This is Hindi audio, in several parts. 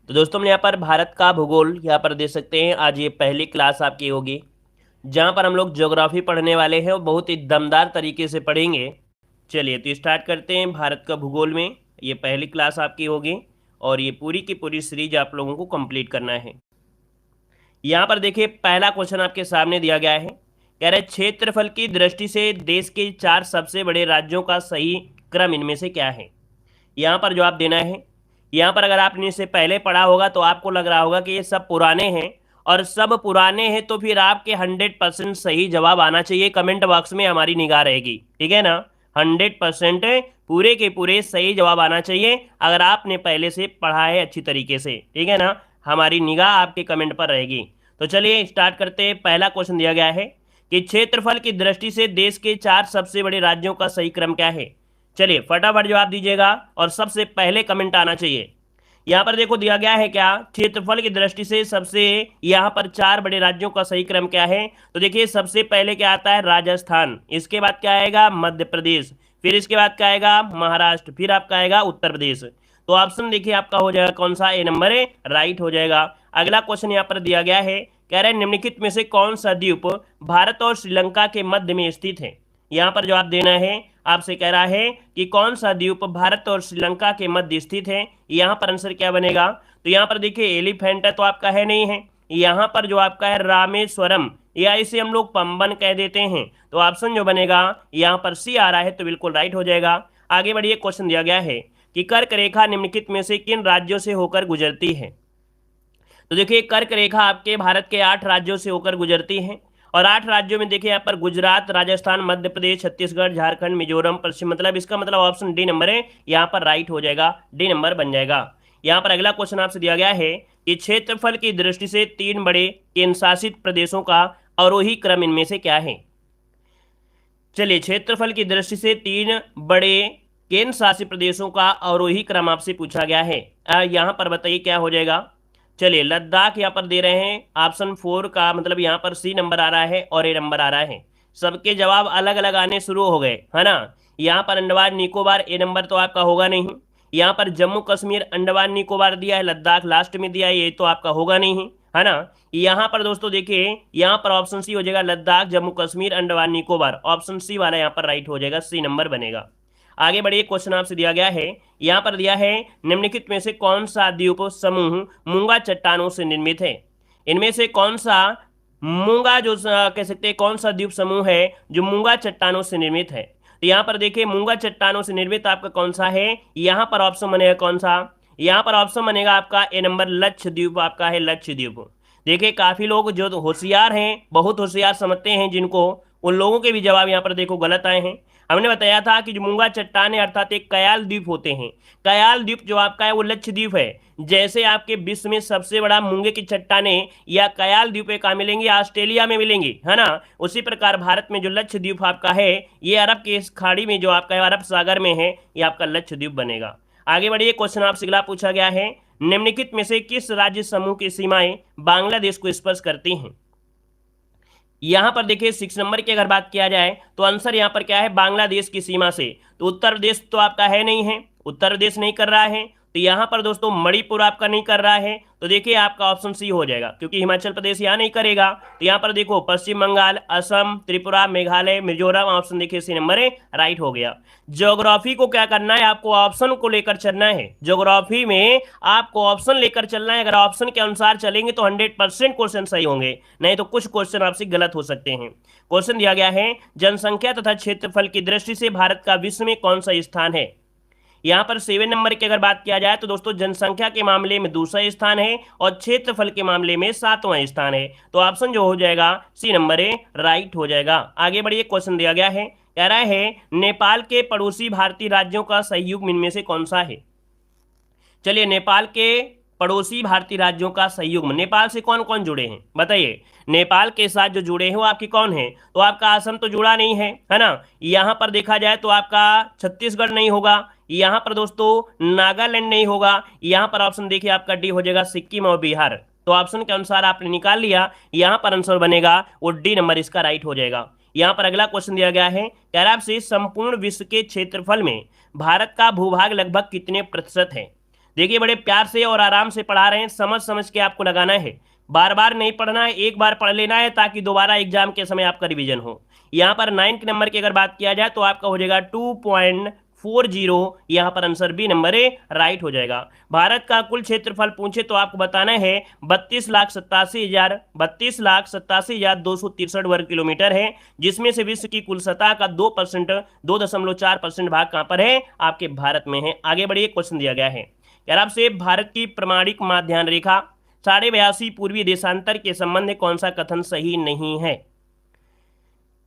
तो दोस्तों हम यहाँ पर भारत का भूगोल यहाँ पर देख सकते हैं। आज ये पहली क्लास आपकी होगी जहाँ पर हम लोग ज्योग्राफी पढ़ने वाले हैं और बहुत ही दमदार तरीके से पढ़ेंगे। चलिए तो स्टार्ट करते हैं भारत का भूगोल में। ये पहली क्लास आपकी होगी और ये पूरी की पूरी सीरीज आप लोगों को कंप्लीट करना है। यहाँ पर देखिए पहला क्वेश्चन आपके सामने दिया गया है। कह रहे क्षेत्रफल की दृष्टि से देश के 4 सबसे बड़े राज्यों का सही क्रम इनमें से क्या है। यहाँ पर जवाब देना है। यहाँ पर अगर आपने इसे पहले पढ़ा होगा तो आपको लग रहा होगा कि ये सब पुराने हैं और सब पुराने हैं, तो फिर आपके 100% सही जवाब आना चाहिए। कमेंट बॉक्स में हमारी निगाह रहेगी, ठीक है ना। 100% पूरे के पूरे सही जवाब आना चाहिए अगर आपने पहले से पढ़ा है अच्छी तरीके से, ठीक है ना। हमारी निगाह आपके कमेंट पर रहेगी। तो चलिए स्टार्ट करते हैं। पहला क्वेश्चन दिया गया है कि क्षेत्रफल की दृष्टि से देश के 4 सबसे बड़े राज्यों का सही क्रम क्या है। चलिए फटाफट जवाब दीजिएगा और सबसे पहले कमेंट आना चाहिए। यहाँ पर देखो दिया गया है क्या, क्षेत्रफल की दृष्टि से सबसे यहाँ पर 4 बड़े राज्यों का सही क्रम क्या है। तो देखिए सबसे पहले क्या आता है, राजस्थान। इसके बाद क्या आएगा, मध्य प्रदेश। फिर इसके बाद क्या आएगा, महाराष्ट्र। फिर आपका आएगा उत्तर प्रदेश। तो ऑप्शन देखिए आपका हो जाएगा कौन सा, ए नंबर है, राइट हो जाएगा। अगला क्वेश्चन यहाँ पर दिया गया है, कह रहे हैं निम्नलिखित में से कौन सा द्वीप भारत और श्रीलंका के मध्य में स्थित है। यहाँ पर जवाब देना है। आपसे कह रहा है कि कौन सा द्वीप भारत और श्रीलंका के मध्य स्थित है। यहाँ पर आंसर क्या बनेगा, तो यहाँ पर देखिए एलिफेंटा तो आपका है नहीं है। यहाँ पर जो आपका है रामेश्वरम, या इसे हम लोग पंबन कह देते हैं। तो ऑप्शन जो बनेगा यहाँ पर सी आ रहा है, तो बिल्कुल राइट हो जाएगा। आगे बढ़िए, क्वेश्चन दिया गया है कि कर्क रेखा निम्नलिखित में से किन राज्यों से होकर गुजरती है। तो देखिए कर्क रेखा आपके भारत के 8 राज्यों से होकर गुजरती है और 8 राज्यों में देखिए यहाँ पर गुजरात, राजस्थान, मध्य प्रदेश, छत्तीसगढ़, झारखंड, मिजोरम, पश्चिम, मतलब इसका मतलब ऑप्शन डी नंबर है, यहाँ पर राइट हो जाएगा, डी नंबर बन जाएगा। यहाँ पर अगला क्वेश्चन आपसे दिया गया है कि क्षेत्रफल की दृष्टि से 3 बड़े केंद्र शासित प्रदेशों का अवरोही क्रम इनमें से क्या है। चलिए क्षेत्रफल की दृष्टि से 3 बड़े केंद्र शासित प्रदेशों का अवरोही क्रम आपसे पूछा गया है। यहाँ पर बताइए क्या हो जाएगा। चलिए लद्दाख यहाँ पर दे रहे हैं, ऑप्शन 4 का मतलब यहाँ पर सी नंबर आ रहा है और ए नंबर आ रहा है। सबके जवाब अलग अलग आने शुरू हो गए, है ना। यहाँ पर अंडमान निकोबार, ए नंबर तो आपका होगा नहीं। यहाँ पर जम्मू कश्मीर, अंडमान निकोबार दिया है, लद्दाख लास्ट में दिया है, ये तो आपका होगा नहीं, है ना। यहाँ पर दोस्तों देखिए यहाँ पर ऑप्शन सी हो जाएगा, लद्दाख, जम्मू कश्मीर, अंडमान निकोबार। ऑप्शन सी वाला यहाँ पर राइट हो जाएगा, सी नंबर बनेगा। आगे बढ़िए, क्वेश्चन आपसे दिया गया है, यहाँ पर दिया है निम्नलिखित में से कौन सा द्वीप समूह मूंगा चट्टानों से निर्मित है। इनमें से कौन सा मूंगा जो कह सकते हैं कौन सा द्वीप समूह है जो मूंगा चट्टानों से निर्मित है। तो यहाँ पर देखिए मूंगा चट्टानों से निर्मित आपका कौन सा है, यहाँ पर ऑप्शन बनेगा कौन सा, यहाँ पर ऑप्शन बनेगा आपका ए नंबर, लक्षद्वीप आपका है, लक्षद्वीप। देखिए काफी लोग जो होशियार हैं, बहुत होशियार समझते हैं जिनको, उन लोगों के भी जवाब यहाँ पर देखो गलत आए हैं। हमने बताया था कि जो मूंगा चट्टान है अर्थात एक कयाल द्वीप होते हैं। कयाल द्वीप जो आपका है वो लक्षद्वीप है। जैसे आपके विश्व में सबसे बड़ा मूंगे की चट्टानें या कयाल द्वीप कहाँ मिलेंगी, ऑस्ट्रेलिया में मिलेंगी, है ना। उसी प्रकार भारत में जो लक्षद्वीप आपका है ये अरब के इस खाड़ी में जो आपका है अरब सागर में है, ये आपका लक्षद्वीप बनेगा। आगे बढ़िए, क्वेश्चन आपसे अगला पूछा गया है, निम्नलिखित में से किस राज्य समूह की सीमाएं बांग्लादेश को स्पर्श करती हैं। यहां पर देखिए 6 नंबर की अगर बात किया जाए तो आंसर यहां पर क्या है, बांग्लादेश की सीमा से। तो उत्तर प्रदेश तो आपका है नहीं है, उत्तर प्रदेश नहीं कर रहा है। तो यहां पर दोस्तों मणिपुर आपका नहीं कर रहा है, तो देखिए आपका ऑप्शन सी हो जाएगा, क्योंकि हिमाचल प्रदेश यहां नहीं करेगा। तो यहां पर देखो पश्चिम बंगाल, असम, त्रिपुरा, मेघालय, मिजोरम, ऑप्शन देखिए सी नंबर है, राइट हो गया। ज्योग्राफी को क्या करना है, आपको ऑप्शन को लेकर चलना है। ज्योग्राफी में आपको ऑप्शन लेकर चलना है। अगर ऑप्शन के अनुसार चलेंगे तो 100% क्वेश्चन सही होंगे, नहीं तो कुछ क्वेश्चन आपसे गलत हो सकते हैं। क्वेश्चन दिया गया है, जनसंख्या तथा क्षेत्रफल की दृष्टि से भारत का विश्व में कौन सा स्थान है। यहाँ पर 7 नंबर की अगर बात किया जाए तो दोस्तों जनसंख्या के मामले में दूसरा स्थान है और क्षेत्रफल के मामले में 7वां स्थान है। तो ऑप्शन जो हो जाएगा सी नंबर है, राइट हो जाएगा। आगे बढ़िए, क्वेश्चन दिया गया है, कह रहा है नेपाल के पड़ोसी भारतीय राज्यों का संयुग्म इनमें से कौन सा है। चलिए नेपाल के पड़ोसी भारतीय राज्यों का संयुग्म, नेपाल से कौन कौन जुड़े हैं बताइए। नेपाल के साथ जो जुड़े हैं वो आपके कौन है, तो आपका असम तो जुड़ा नहीं है ना। यहाँ पर देखा जाए तो आपका छत्तीसगढ़ नहीं होगा, यहाँ पर दोस्तों नागालैंड नहीं होगा, यहाँ पर ऑप्शन देखिए आपका डी हो जाएगा, सिक्किम और बिहार। तो ऑप्शन के अनुसार आपने निकाल लिया, यहाँ पर आंसर बनेगा वो डी नंबर इसका राइट हो जाएगा। यहाँ पर अगला क्वेश्चन दिया गया है, कह रहा है आपसे संपूर्ण विश्व के क्षेत्रफल में भारत का भूभाग लगभग कितने प्रतिशत है। देखिए बड़े प्यार से और आराम से पढ़ा रहे हैं, समझ समझ के आपको लगाना है, बार बार नहीं पढ़ना है, एक बार पढ़ लेना है ताकि दोबारा एग्जाम के समय आपका रिवीजन हो। यहाँ पर 9 नंबर की अगर बात किया जाए तो आपका हो जाएगा 2.40, यहाँ पर answer B number A right हो जाएगा। भारत का कुल क्षेत्रफल पूछे तो आपको बताना है 32,87,263 वर्ग किलोमीटर है, जिसमें से विश्व की कुल सतह का 2.4% भाग कहां पर है, आपके भारत में है। आगे बढ़िए, क्वेश्चन दिया गया है यार आपसे, भारत की प्रमाणिक माध्यान्ह रेखा 82.5 पूर्वी देशांतर के संबंध में कौन सा कथन सही नहीं है?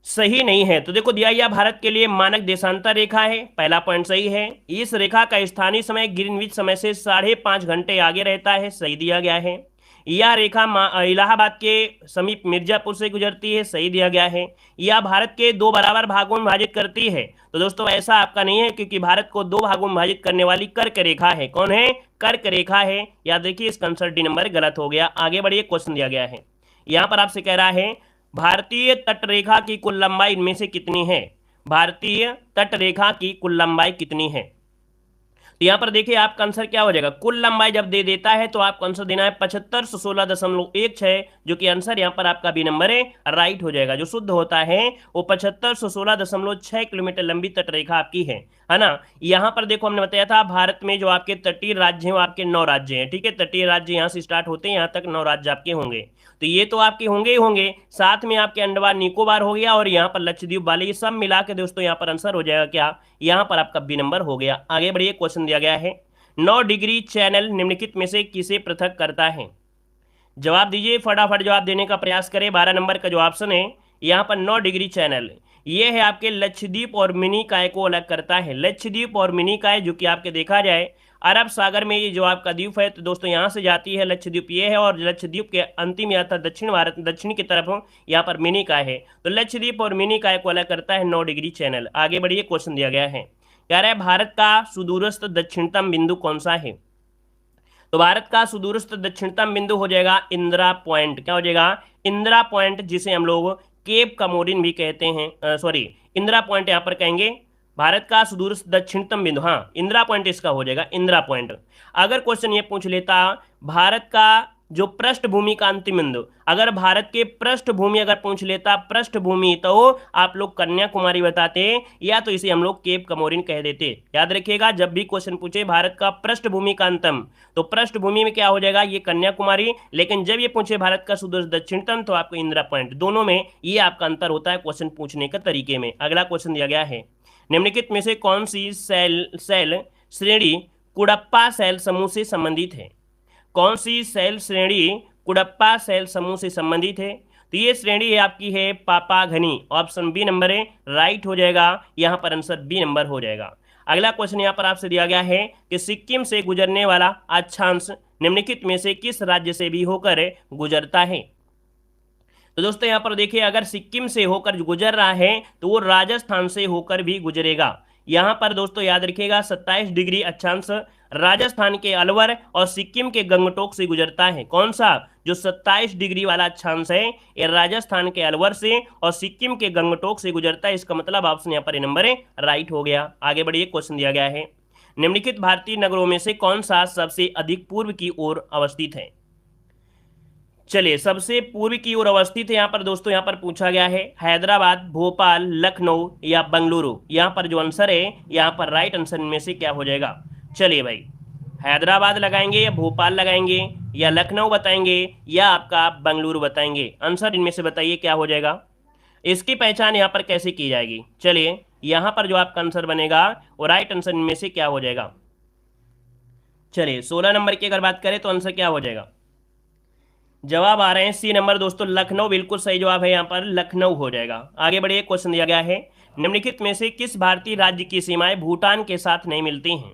सही नहीं है तो देखो दिया गया भारत के लिए मानक देशांतर रेखा है, पहला पॉइंट सही है। इस रेखा का स्थानीय समय ग्रीनविच समय से 5.5 घंटे आगे रहता है, सही दिया गया है। यह रेखा इलाहाबाद के समीप मिर्जापुर से गुजरती है, सही दिया गया है। यह भारत के 2 बराबर भागों में विभाजित करती है, तो दोस्तों ऐसा आपका नहीं है, क्योंकि भारत को 2 भागों में विभाजित करने वाली कर्क रेखा है। कौन है? कर्क रेखा है। याद देखिए, इसका आंसर डी नंबर गलत हो गया। आगे बढ़िए, क्वेश्चन दिया गया है, यहां पर आपसे कह रहा है भारतीय तटरेखा की कुल लंबाई इनमें से कितनी है? भारतीय तटरेखा की कुल लंबाई कितनी है? तो यहां पर देखिए आपका आंसर क्या हो जाएगा, कुल लंबाई जब दे देता है तो आपको आंसर देना है 7516.16, जो कि आंसर यहां पर आपका बी नंबर है राइट हो जाएगा। जो शुद्ध होता है वो 7516.6 किलोमीटर लंबी तटरेखा आपकी है ना। यहां पर देखो हमने बताया था भारत में जो आपके तटीय राज्य हैं वो आपके 9 राज्य हैं, ठीक है। तटीय राज्य यहां से स्टार्ट होते हैं, यहां तक 9 राज्य आपके होंगे, तो ये तो आपके होंगे ही होंगे, साथ में आपके अंडमान निकोबार हो गया और यहाँ पर लक्षद्वीप वाले, ये सब मिला के दोस्तों यहाँ पर आंसर हो जाएगा क्या, यहाँ पर आपका बी नंबर हो गया। आगे बढ़िए, क्वेश्चन दिया गया है 9 डिग्री चैनल निम्नलिखित में से किसे पृथक करता है? जवाब दीजिए, फटाफट जवाब देने का प्रयास करें। 12 नंबर का जो ऑप्शन है यहाँ पर 9 डिग्री चैनल, ये है आपके लक्षद्वीप और मिनिकॉय को अलग करता है। लक्षद्वीप और मिनिकॉय जो कि आपके देखा जाए अरब सागर में ये जो आपका द्वीप है, तो दोस्तों यहाँ से जाती है लक्षद्वीप, ये है, और लक्षद्वीप के अंतिम या था दक्षिण भारत, दक्षिण की तरफ यहाँ पर मिनिकॉय है, तो लक्षद्वीप और मिनिकॉय को अलग करता है 9 डिग्री चैनल। आगे बढ़िए, क्वेश्चन दिया गया है, कह रहा है भारत का सुदूरस्थ दक्षिणतम बिंदु कौन सा है? तो भारत का सुदूरस्थ दक्षिणतम बिंदु हो जाएगा इंदिरा पॉइंट। क्या हो जाएगा? इंदिरा पॉइंट, जिसे हम लोग केप कमोरिन भी कहते हैं, सॉरी इंदिरा पॉइंट यहाँ पर कहेंगे। भारत का सुदूरस्थ दक्षिणतम बिंदु, हाँ इंदिरा पॉइंट इसका हो जाएगा, इंदिरा पॉइंट। अगर क्वेश्चन ये पूछ लेता भारत का जो पृष्ठभूमि का अंतिम बिंदु, अगर भारत के पृष्ठभूमि अगर पूछ लेता पृष्ठभूमि, तो आप लोग कन्याकुमारी बताते या तो इसे हम लोग केप कमोरिन कह देते। याद रखिएगा, जब भी क्वेश्चन पूछे भारत का पृष्ठभूमि का अंतम, तो पृष्ठभूमि में क्या हो जाएगा, ये कन्याकुमारी, लेकिन जब ये पूछे भारत का सुदूर दक्षिणतम तो आपको इंदिरा पॉइंट। दोनों में ये आपका अंतर होता है क्वेश्चन पूछने के तरीके में। अगला क्वेश्चन दिया गया है, निम्नलिखित में से कौन सी सेल श्रेणी कुडप्पा सेल समूह से संबंधित है? कौन सी सेल श्रेणी कुडप्पा सेल समूह से संबंधित है? तो ये श्रेणी है आपकी है पापाघनी, ऑप्शन बी नंबर है राइट हो जाएगा, यहां पर आंसर बी नंबर हो जाएगा। अगला क्वेश्चन यहां पर आपसे दिया गया है कि सिक्किम से गुजरने वाला अक्षांश निम्नलिखित में से किस राज्य से भी होकर गुजरता है? तो दोस्तों यहाँ पर देखिए, अगर सिक्किम से होकर गुजर रहा है तो वो राजस्थान से होकर भी गुजरेगा। यहाँ पर दोस्तों याद रखिएगा 27 डिग्री अक्षांश राजस्थान के अलवर और सिक्किम के गंगटोक से गुजरता है। कौन सा? जो 27 डिग्री वाला अक्षांश है ये राजस्थान के अलवर से और सिक्किम के गंगटोक से गुजरता है। इसका मतलब ऑप्शन यहाँ पर नंबर राइट हो गया। आगे बढ़िए, क्वेश्चन दिया गया है, निम्नलिखित भारतीय नगरों में से कौन सा सबसे अधिक पूर्व की ओर अवस्थित है? चलिए, सबसे पूर्व की ओर अवस्थित है यहाँ पर दोस्तों, यहाँ पर पूछा गया है हैदराबाद, भोपाल, लखनऊ या बंगलुरु। यहाँ पर जो आंसर है यहाँ पर राइट आंसर इनमें से क्या हो जाएगा? चलिए भाई, हैदराबाद लगाएंगे या भोपाल लगाएंगे या लखनऊ बताएंगे या आपका बंगलुरु बताएंगे? आंसर इनमें से बताइए क्या हो जाएगा। इसकी पहचान यहाँ पर कैसे की जाएगी? चलिए, यहाँ पर जो आपका आंसर बनेगा वो राइट आंसर इनमें से क्या हो जाएगा? चलिए 16 नंबर की अगर बात करें तो आंसर क्या हो जाएगा? जवाब आ रहे हैं सी नंबर दोस्तों, लखनऊ बिल्कुल सही जवाब है, यहाँ पर लखनऊ हो जाएगा। आगे बढ़िए, क्वेश्चन दिया गया है, निम्नलिखित में से किस भारतीय राज्य की सीमाएं भूटान के साथ नहीं मिलती हैं?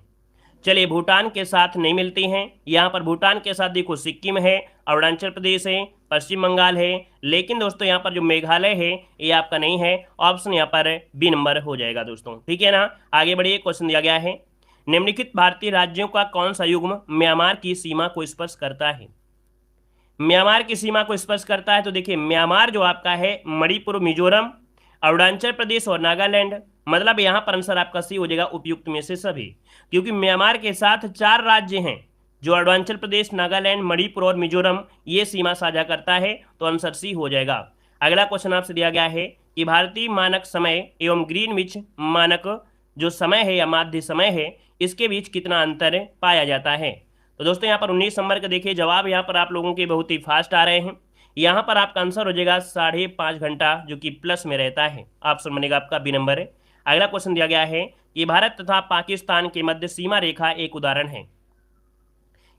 चलिए, भूटान के साथ नहीं मिलती हैं। यहाँ पर भूटान के साथ देखो सिक्किम है, अरुणाचल प्रदेश है, पश्चिम बंगाल है, लेकिन दोस्तों यहाँ पर जो मेघालय है ये आपका नहीं है। ऑप्शन यहाँ पर बी नंबर हो जाएगा दोस्तों, ठीक है ना। आगे बढ़िए, क्वेश्चन दिया गया है, निम्नलिखित भारतीय राज्यों का कौन सा युग्म म्यांमार की सीमा को स्पर्श करता है? म्यांमार की सीमा को स्पर्श करता है तो देखिए, म्यांमार जो आपका है मणिपुर, मिजोरम, अरुणाचल प्रदेश और नागालैंड। मतलब यहाँ पर आंसर आपका सी हो जाएगा उपयुक्त में से सभी, क्योंकि म्यांमार के साथ 4 राज्य हैं जो अरुणाचल प्रदेश, नागालैंड, मणिपुर और मिजोरम, ये सीमा साझा करता है, तो आंसर सी हो जाएगा। अगला क्वेश्चन आपसे दिया गया है कि भारतीय मानक समय एवं ग्रीनविच मानक जो समय है या माध्य समय है, इसके बीच कितना अंतर पाया जाता है। तो दोस्तों यहाँ पर 19 नंबर का देखिए जवाब यहाँ पर आप लोगों के बहुत ही फास्ट आ रहे हैं। यहाँ पर आपका आंसर हो जाएगा 5.5 घंटा, जो कि प्लस में रहता है। ऑप्शन बनेगा आपका बी नंबर है। अगला क्वेश्चन दिया गया है कि भारत तथा पाकिस्तान के मध्य सीमा रेखा एक उदाहरण है।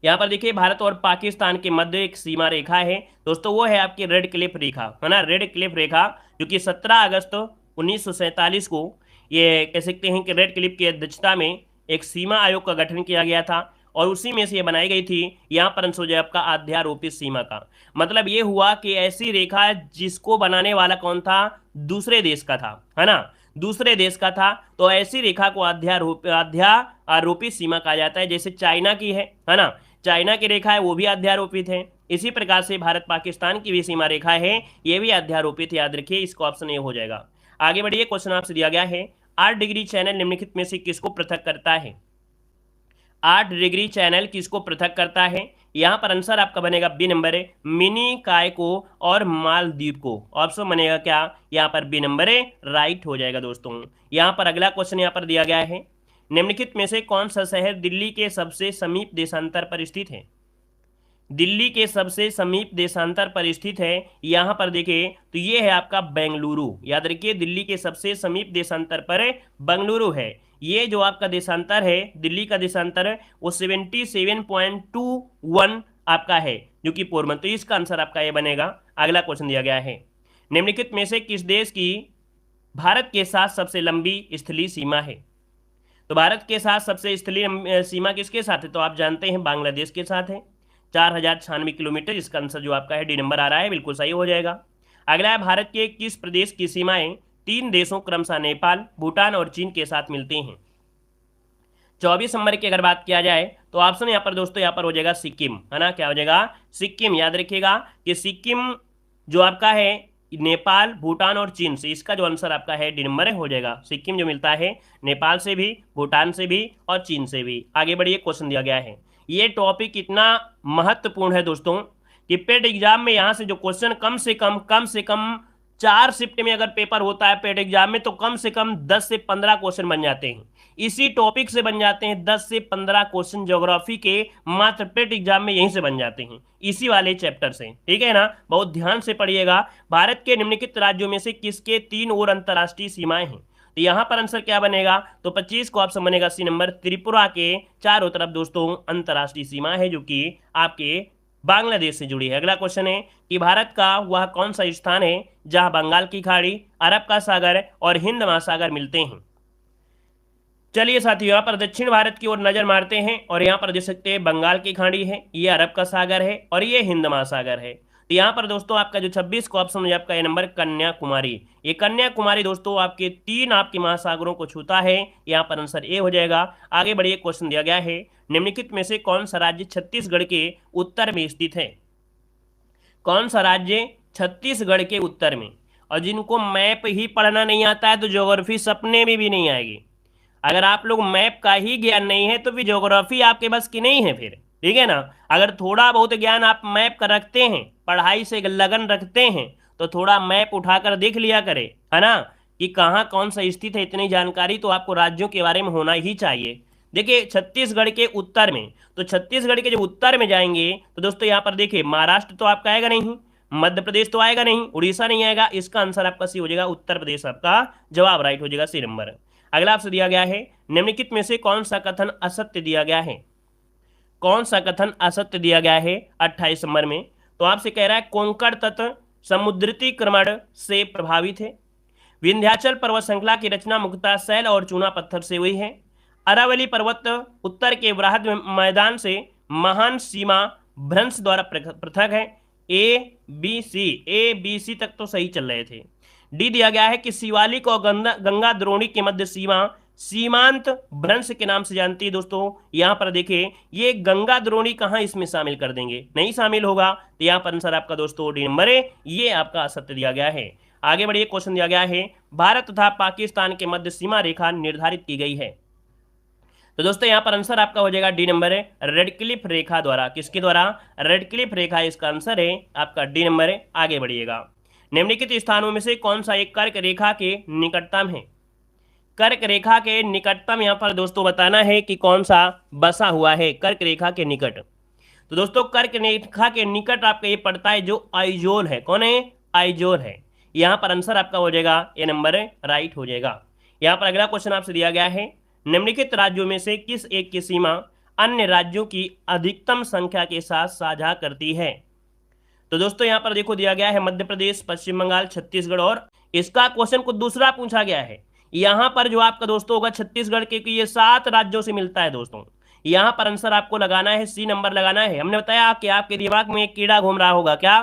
यहाँ पर देखिए भारत और पाकिस्तान के मध्य एक सीमा रेखा है दोस्तों, वो है आपकी रेड क्लिफ रेखा, है ना, रेड क्लिफ रेखा, जो कि 17 अगस्त 1947 को ये कह सकते हैं कि रेड क्लिफ की अध्यक्षता में एक सीमा आयोग का गठन किया गया था, और उसी में से ये बनाई गई थी। यहाँ पर अंश हो जाए आपका अध्यारोपित सीमा का। मतलब ये हुआ कि ऐसी रेखा जिसको बनाने वाला कौन था, दूसरे देश का था, है ना, दूसरे देश का था, तो ऐसी रेखा को अध्यारोपित सीमा कहा जाता है। जैसे चाइना की है ना, चाइना की रेखा है वो भी अध्यारोपित है। इसी प्रकार से भारत पाकिस्तान की भी सीमा रेखा है, ये भी अध्यारोपित, याद रखिए, इसका ऑप्शन ए हो जाएगा। आगे बढ़िए, क्वेश्चन आपसे दिया गया है 8 डिग्री चैनल निम्नलिखित में से किसको पृथक करता है। 8 डिग्री चैनल किसको पृथक करता है। यहाँ पर आंसर आपका बनेगा बी नंबर है, मिनी कायको और मालदीव को। ऑप्शन बनेगा क्या, यहाँ पर बी नंबर है, राइट हो जाएगा दोस्तों। यहाँ पर अगला क्वेश्चन यहाँ पर दिया गया है, निम्नलिखित में से कौन सा शहर दिल्ली के सबसे समीप देशांतर पर स्थित है। दिल्ली के सबसे समीप देशांतर पर स्थित है, यहाँ पर देखिए तो ये है आपका बेंगलुरु। याद रखिए दिल्ली के सबसे समीप देशांतर पर बेंगलुरु है। ये जो आपका देशांतर है, दिल्ली का देशांतर है, वो 77.21 आपका है, जो कि पोरबंदर। तो इसका आंसर आपका ये बनेगा। अगला क्वेश्चन दिया गया है, निम्नलिखित में से किस देश की भारत के साथ सबसे लंबी स्थलीय सीमा है। तो भारत के साथ सबसे स्थलीय सीमा किसके साथ है, तो आप जानते हैं बांग्लादेश के साथ है, 4096 किलोमीटर। इसका आंसर जो आपका है डी नंबर आ रहा है, बिल्कुल सही हो जाएगा। अगला है, भारत के किस प्रदेश की सीमाएं 3 देशों क्रमशः नेपाल, भूटान और चीन के साथ मिलती हैं। 24 नंबर की अगर बात किया जाए तो ऑप्शन यहाँ पर दोस्तों यहाँ पर हो जाएगा सिक्किम, है ना, क्या हो जाएगा, सिक्किम। याद रखिएगा कि सिक्किम जो आपका है नेपाल, भूटान और चीन से, इसका जो आंसर आपका है डी नंबर हो जाएगा। सिक्किम जो मिलता है नेपाल से भी, भूटान से भी और चीन से भी। आगे बढ़िए, क्वेश्चन दिया गया है, ये टॉपिक इतना महत्वपूर्ण है दोस्तों कि पेड एग्जाम में यहाँ से जो क्वेश्चन कम से कम 4 शिफ्ट में अगर पेपर होता है पेड एग्जाम में, तो कम से कम 10 से 15 क्वेश्चन बन जाते हैं। इसी टॉपिक से बन जाते हैं 10 से 15 क्वेश्चन ज्योग्राफी के, मात्र पेड एग्जाम में यहीं से बन जाते हैं, इसी वाले चैप्टर से, ठीक है ना। बहुत ध्यान से पढ़िएगा। भारत के निम्नलिखित राज्यों में से किसके 3 और अंतर्राष्ट्रीय सीमाएं हैं। तो यहाँ पर आंसर क्या बनेगा, तो 25 को ऑप्शन बनेगा सी नंबर, त्रिपुरा के चारों तरफ दोस्तों अंतर्राष्ट्रीय सीमा है, जो कि आपके बांग्लादेश से जुड़ी है। अगला क्वेश्चन है कि भारत का वह कौन सा स्थान है जहां बंगाल की खाड़ी, अरब का सागर और हिंद महासागर मिलते हैं। चलिए साथियों, यहाँ पर दक्षिण भारत की ओर नजर मारते हैं, और यहाँ पर देख सकते हैं बंगाल की खाड़ी है, ये अरब का सागर है और ये हिंद महासागर है। तो यहाँ पर दोस्तों आपका जो 26 को ऑप्शन है आपका ये नंबर कन्याकुमारी। ये कन्याकुमारी दोस्तों आपके 3 आपके महासागरों को छूता है, यहाँ पर आंसर ए हो जाएगा। आगे बढ़िए, क्वेश्चन दिया गया है, निम्नलिखित में से कौन सा राज्य छत्तीसगढ़ के उत्तर में स्थित है। कौन सा राज्य छत्तीसगढ़ के उत्तर में। और जिनको मैप ही पढ़ना नहीं आता है तो ज्योग्राफी सपने में भी नहीं आएगी। अगर आप लोग मैप का ही ज्ञान नहीं है तो फिर ज्योग्राफी आपके बस की नहीं है फिर, ठीक है ना। अगर थोड़ा बहुत ज्ञान आप मैप का रखते हैं, पढ़ाई से लगन रखते हैं, तो थोड़ा मैप उठाकर देख लिया करें, है ना, कि कहाँ कौन सा स्थित है। इतनी जानकारी तो आपको राज्यों के बारे में होना ही चाहिए। देखिए छत्तीसगढ़ के उत्तर में, तो छत्तीसगढ़ के जब उत्तर में जाएंगे तो दोस्तों यहाँ पर देखिए महाराष्ट्र तो आपका आएगा नहीं, मध्य प्रदेश तो आएगा नहीं, उड़ीसा नहीं आएगा। इसका आंसर आपका सी हो जाएगा, उत्तर प्रदेश आपका जवाब राइट हो जाएगा, सी नंबर। अगला आपसे दिया गया है, निम्नलिखित में से कौन सा कथन असत्य दिया गया है। कौन सा कथन असत्य दिया गया है 28 नंबर में। तो आपसे कह रहा है कोंकण तट समुद्रीकरण से प्रभावित है, विंध्याचल पर्वत श्रृंखला की रचना मुख्यतः शैल और चूना पत्थर से हुई है, अरावली पर्वत उत्तर के वृहद मैदान से महान सीमा भ्रंश द्वारा पृथक है। ए बी सी तक तो सही चल रहे थे। डी दिया गया है कि शिवालिक और गंगा द्रोणी के मध्य सीमा सीमांत भ्रंश के नाम से जानती है। दोस्तों यहाँ पर देखिए ये गंगा द्रोणी कहाँ इसमें शामिल कर देंगे, नहीं शामिल होगा। तो यहाँ पर आंसर आपका दोस्तों डी नंबर है, ये आपका असत्य दिया गया है। आगे बढ़िए, क्वेश्चन दिया गया है भारत तथा पाकिस्तान के मध्य सीमा रेखा निर्धारित की गई है। तो दोस्तों यहाँ पर आंसर आपका हो जाएगा डी नंबर है, रेडक्लिफ रेखा द्वारा। किसके द्वारा? रेडक्लिफ रेखा, इसका आंसर है आपका डी नंबर है। आगे बढ़िएगा, निम्नलिखित स्थानों में से कौन सा एक कर्क रेखा के निकटतम है? कर्क रेखा के निकटतम यहाँ पर दोस्तों बताना है कि कौन सा बसा हुआ है कर्क रेखा के निकट। तो दोस्तों कर्क रेखा के निकट आपका ये पड़ता है जो आइजोल है। कौन है? आइजोल है। यहाँ पर आंसर आपका हो जाएगा ए नंबर है, राइट हो जाएगा। यहाँ पर अगला क्वेश्चन आपसे दिया गया है, निम्नलिखित राज्यों में से किस एक की सीमा अन्य राज्यों की अधिकतम संख्या के साथ साझा करती है? तो दोस्तों यहाँ पर देखो दिया गया है मध्य प्रदेश, पश्चिम बंगाल, छत्तीसगढ़, और इसका क्वेश्चन कुछ दूसरा पूछा गया है। यहाँ पर जो आपका दोस्तों होगा छत्तीसगढ़ के, ये 7 राज्यों से मिलता है दोस्तों। यहाँ पर आंसर आपको लगाना है सी नंबर लगाना है। हमने बताया कि आपके दिमाग में एक कीड़ा घूम रहा होगा, क्या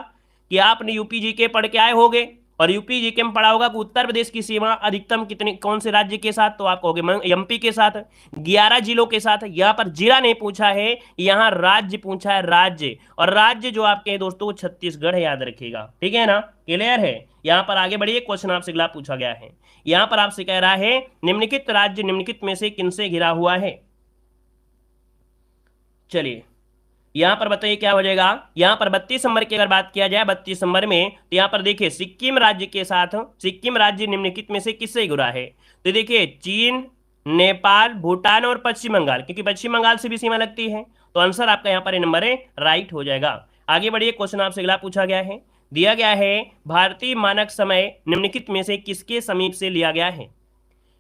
कि आपने यूपी जीके पढ़ के आए होगे और यूपी जीके में पढ़ा होगा कि उत्तर प्रदेश की सीमा अधिकतम कितनी कौन से राज्य के साथ, तो आप कहोगे एमपी के साथ, 11 जिलों के साथ। यहाँ पर जिला नहीं पूछा है, यहाँ राज्य पूछा है, राज्य। और राज्य जो आपके दोस्तों छत्तीसगढ़ है, याद रखिएगा, ठीक है ना, क्लियर है। यहाँ पर आगे बढ़िए, क्वेश्चन आपसे अगला पूछा गया है। यहाँ पर आपसे कह रहा है निम्नलिखित राज्य निम्नलिखित में से किनसे घिरा हुआ है? चलिए यहां पर बताइए क्या हो जाएगा। यहां पर 32 नंबर की अगर बात किया जाए, 32 नंबर में, तो यहां पर देखिए सिक्किम राज्य के साथ, सिक्किम राज्य निम्नलिखित में से किससे जुड़ा है? तो देखिए चीन, नेपाल, भूटान और पश्चिम बंगाल, क्योंकि पश्चिम बंगाल से भी सीमा लगती है। तो आंसर आपका यहाँ पर नंबर है, राइट हो जाएगा। आगे बढ़िए, क्वेश्चन आपसे अगला पूछा गया है, दिया गया है भारतीय मानक समय निम्नलिखित में से किसके समीप से लिया गया है?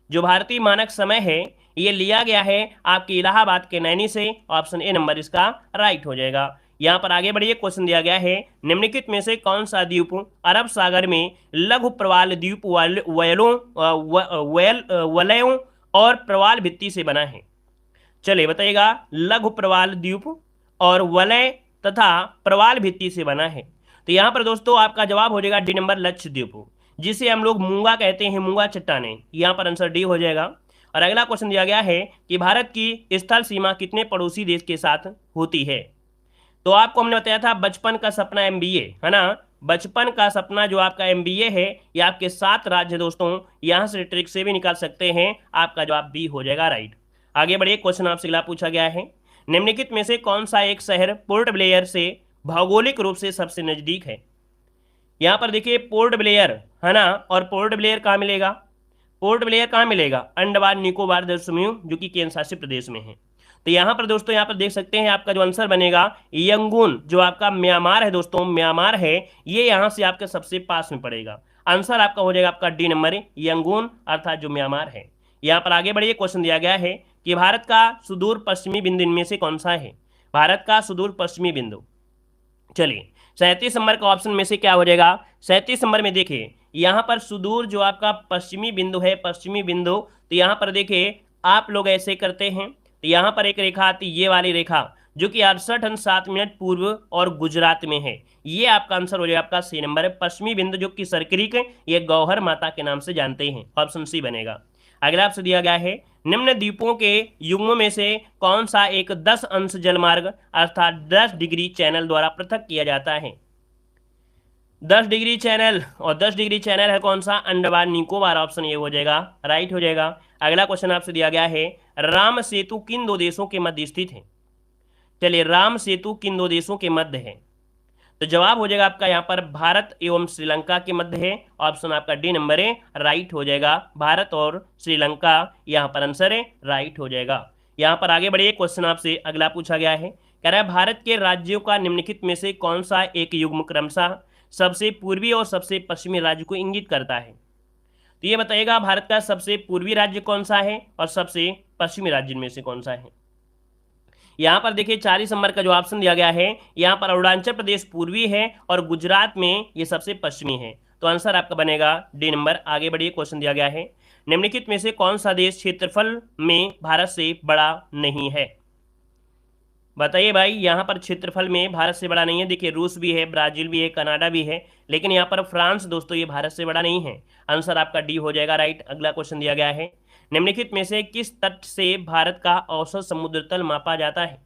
जो भारतीय मानक समय है ये लिया गया है आपके इलाहाबाद के नैनी से। ऑप्शन ए नंबर इसका राइट हो जाएगा। यहां पर आगे बढ़िए, क्वेश्चन दिया गया है निम्नलिखित में से कौन सा द्वीप अरब सागर में लघु प्रवाल द्वीप वलयों और प्रवाल भित्ति से बना है? चलिए बताइएगा, लघु प्रवाल द्वीप और वलय तथा प्रवाल भित्ति से बना है। तो यहां पर दोस्तों आपका जवाब हो जाएगा डी नंबर, लक्षद्वीप, जिसे हम लोग मूंगा कहते हैं, मूंगा चट्टाने। यहां पर आंसर डी हो जाएगा। और अगला क्वेश्चन दिया गया है कि भारत की स्थल सीमा कितने पड़ोसी देश के साथ होती है? तो आपको हमने बताया था बचपन का सपना एमबीए, है ना, बचपन का सपना जो आपका एमबीए है, ये आपके 7 राज्य दोस्तों, यहां से ट्रिक से भी निकाल सकते हैं। आपका जवाब बी हो जाएगा, राइट। आगे बढ़िए, क्वेश्चन आपसे अगला पूछा गया है, निम्नलिखित में से कौन सा एक शहर पोर्ट ब्लेयर से भौगोलिक रूप से सबसे नजदीक है? यहां पर देखिए पोर्ट ब्लेयर, है ना, और पोर्ट ब्लेयर कहाँ मिलेगा? पोर्ट ब्लेयर कहाँ मिलेगा? अंडमान निकोबार द्वीप समूह, जो कि केंद्र शासित प्रदेश में है। तो यहाँ पर दोस्तों, यहाँ पर देख सकते हैं आपका जो आंसर बनेगा यंगून, जो आपका म्यांमार है दोस्तों, म्यांमार है, ये यहाँ से आपके सबसे पास में पड़ेगा। आंसर आपका हो जाएगा आपका डी नंबर, यंगून, अर्थात जो म्यांमार है। यहाँ पर आगे बढ़िए, क्वेश्चन दिया गया है कि भारत का सुदूर पश्चिमी बिंदु इनमें से कौन सा है? भारत का सुदूर पश्चिमी बिंदु, चलिए 37 नंबर का ऑप्शन में से क्या हो जाएगा? 37 नंबर में देखिए यहाँ पर सुदूर जो आपका पश्चिमी बिंदु है, पश्चिमी बिंदु, तो यहाँ पर देखिए आप लोग ऐसे करते हैं, तो यहाँ पर एक रेखा आती है, ये वाली रेखा, जो कि 68.7 पूर्व और गुजरात में है। ये आपका आंसर हो जाएगा आपका सी नंबर है, पश्चिमी बिंदु, जो कि सरक्रिक, ये गौहर माता के नाम से जानते हैं। ऑप्शन सी बनेगा। अगला आपसे दिया गया है निम्न द्वीपों के युग्मों में से कौन सा एक 10 अंश जलमार्ग अर्थात 10 डिग्री चैनल द्वारा पृथक किया जाता है? 10 डिग्री चैनल, और 10 डिग्री चैनल है कौन सा? अंडमान निकोबार। ऑप्शन ये हो जाएगा, राइट हो जाएगा। अगला क्वेश्चन आपसे दिया गया है राम सेतु किन 2 देशों के मध्य स्थित है? चलिए राम सेतु किन 2 देशों के मध्य है? तो जवाब हो जाएगा आपका यहाँ पर भारत एवं श्रीलंका के मध्य है। ऑप्शन आपका डी नंबर है, राइट हो जाएगा। भारत और श्रीलंका यहाँ पर आंसर है, राइट हो जाएगा। यहाँ पर आगे बढ़िए, क्वेश्चन आपसे अगला पूछा गया है, कह रहा है भारत के राज्यों का निम्नलिखित में से कौन सा एक युग्म क्रमशः सबसे पूर्वी और सबसे पश्चिमी राज्य को इंगित करता है? तो ये बताइएगा भारत का सबसे पूर्वी राज्य कौन सा है और सबसे पश्चिमी राज्य में से कौन सा है? यहाँ पर देखिए 40 नंबर का जो ऑप्शन दिया गया है, यहाँ पर अरुणाचल प्रदेश पूर्वी है और गुजरात में ये सबसे पश्चिमी है। तो आंसर आपका बनेगा डी नंबर। आगे बढ़िए, क्वेश्चन दिया गया है निम्नलिखित में से कौन सा देश क्षेत्रफल में भारत से बड़ा नहीं है? बताइए भाई, यहाँ पर क्षेत्रफल में भारत से बड़ा नहीं है। देखिए रूस भी है, ब्राजील भी है, कनाडा भी है, लेकिन यहाँ पर फ्रांस दोस्तों ये भारत से बड़ा नहीं है। आंसर आपका डी हो जाएगा, राइट। अगला क्वेश्चन दिया गया है निम्नलिखित में से किस तट से भारत का औसत समुद्र तल मापा जाता है?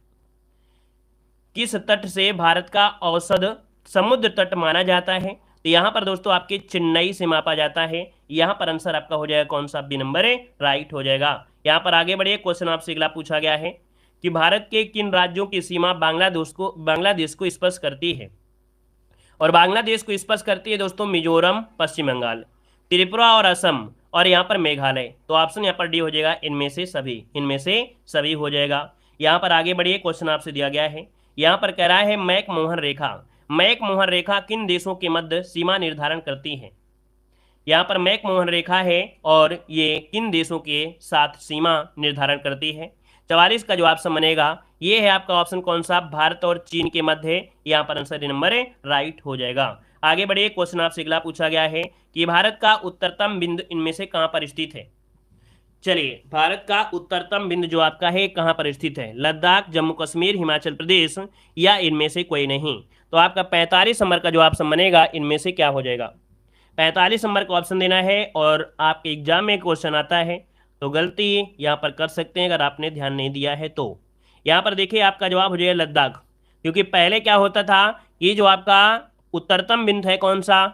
किस तट से भारत का औसत समुद्र तट माना जाता है? तो यहाँ पर दोस्तों आपके चेन्नई से मापा जाता है। यहाँ पर आंसर आपका हो जाएगा कौन सा, बी नंबर राइट हो जाएगा। यहाँ पर आगे बढ़िए, क्वेश्चन आपसे अगला पूछा गया है कि भारत के किन राज्यों की सीमा बांग्लादेश को स्पर्श करती है। और बांग्लादेश को स्पर्श करती है दोस्तों मिजोरम, पश्चिम बंगाल, त्रिपुरा और असम, और यहाँ पर मेघालय। तो ऑप्शन यहाँ पर डी हो जाएगा, इनमें से सभी हो जाएगा। यहाँ पर आगे बढ़िए, क्वेश्चन आपसे दिया गया है, यहाँ पर कह रहा है मैक मोहन रेखा किन देशों के मध्य सीमा निर्धारण करती है। यहाँ पर मैक-मोहन रेखा है और ये किन देशों के साथ सीमा निर्धारण करती है। 44 का जो ऑप्शन बनेगा ये है आपका ऑप्शन कौन सा, भारत और चीन के मध्य। यहाँ पर आंसर नंबर राइट हो जाएगा। आगे बढ़िए, क्वेश्चन आपसे अगला पूछा गया है कि भारत का उत्तरतम बिंदु इनमें से कहाँ पर स्थित है। चलिए, भारत का उत्तरतम बिंदु जो आपका है कहाँ पर स्थित है, लद्दाख, जम्मू कश्मीर, हिमाचल प्रदेश, या इनमें से कोई नहीं। तो आपका 45 नंबर का जो ऑप्शन बनेगा इनमें से क्या हो जाएगा, 45 नंबर का ऑप्शन देना है। और आपके एग्जाम में क्वेश्चन आता है तो गलती यहाँ पर कर सकते हैं अगर आपने ध्यान नहीं दिया है तो। यहाँ पर देखिए आपका जवाब हो जाएगा लद्दाख, क्योंकि पहले क्या होता था, ये जो आपका उत्तरतम बिंदु है कौन सा,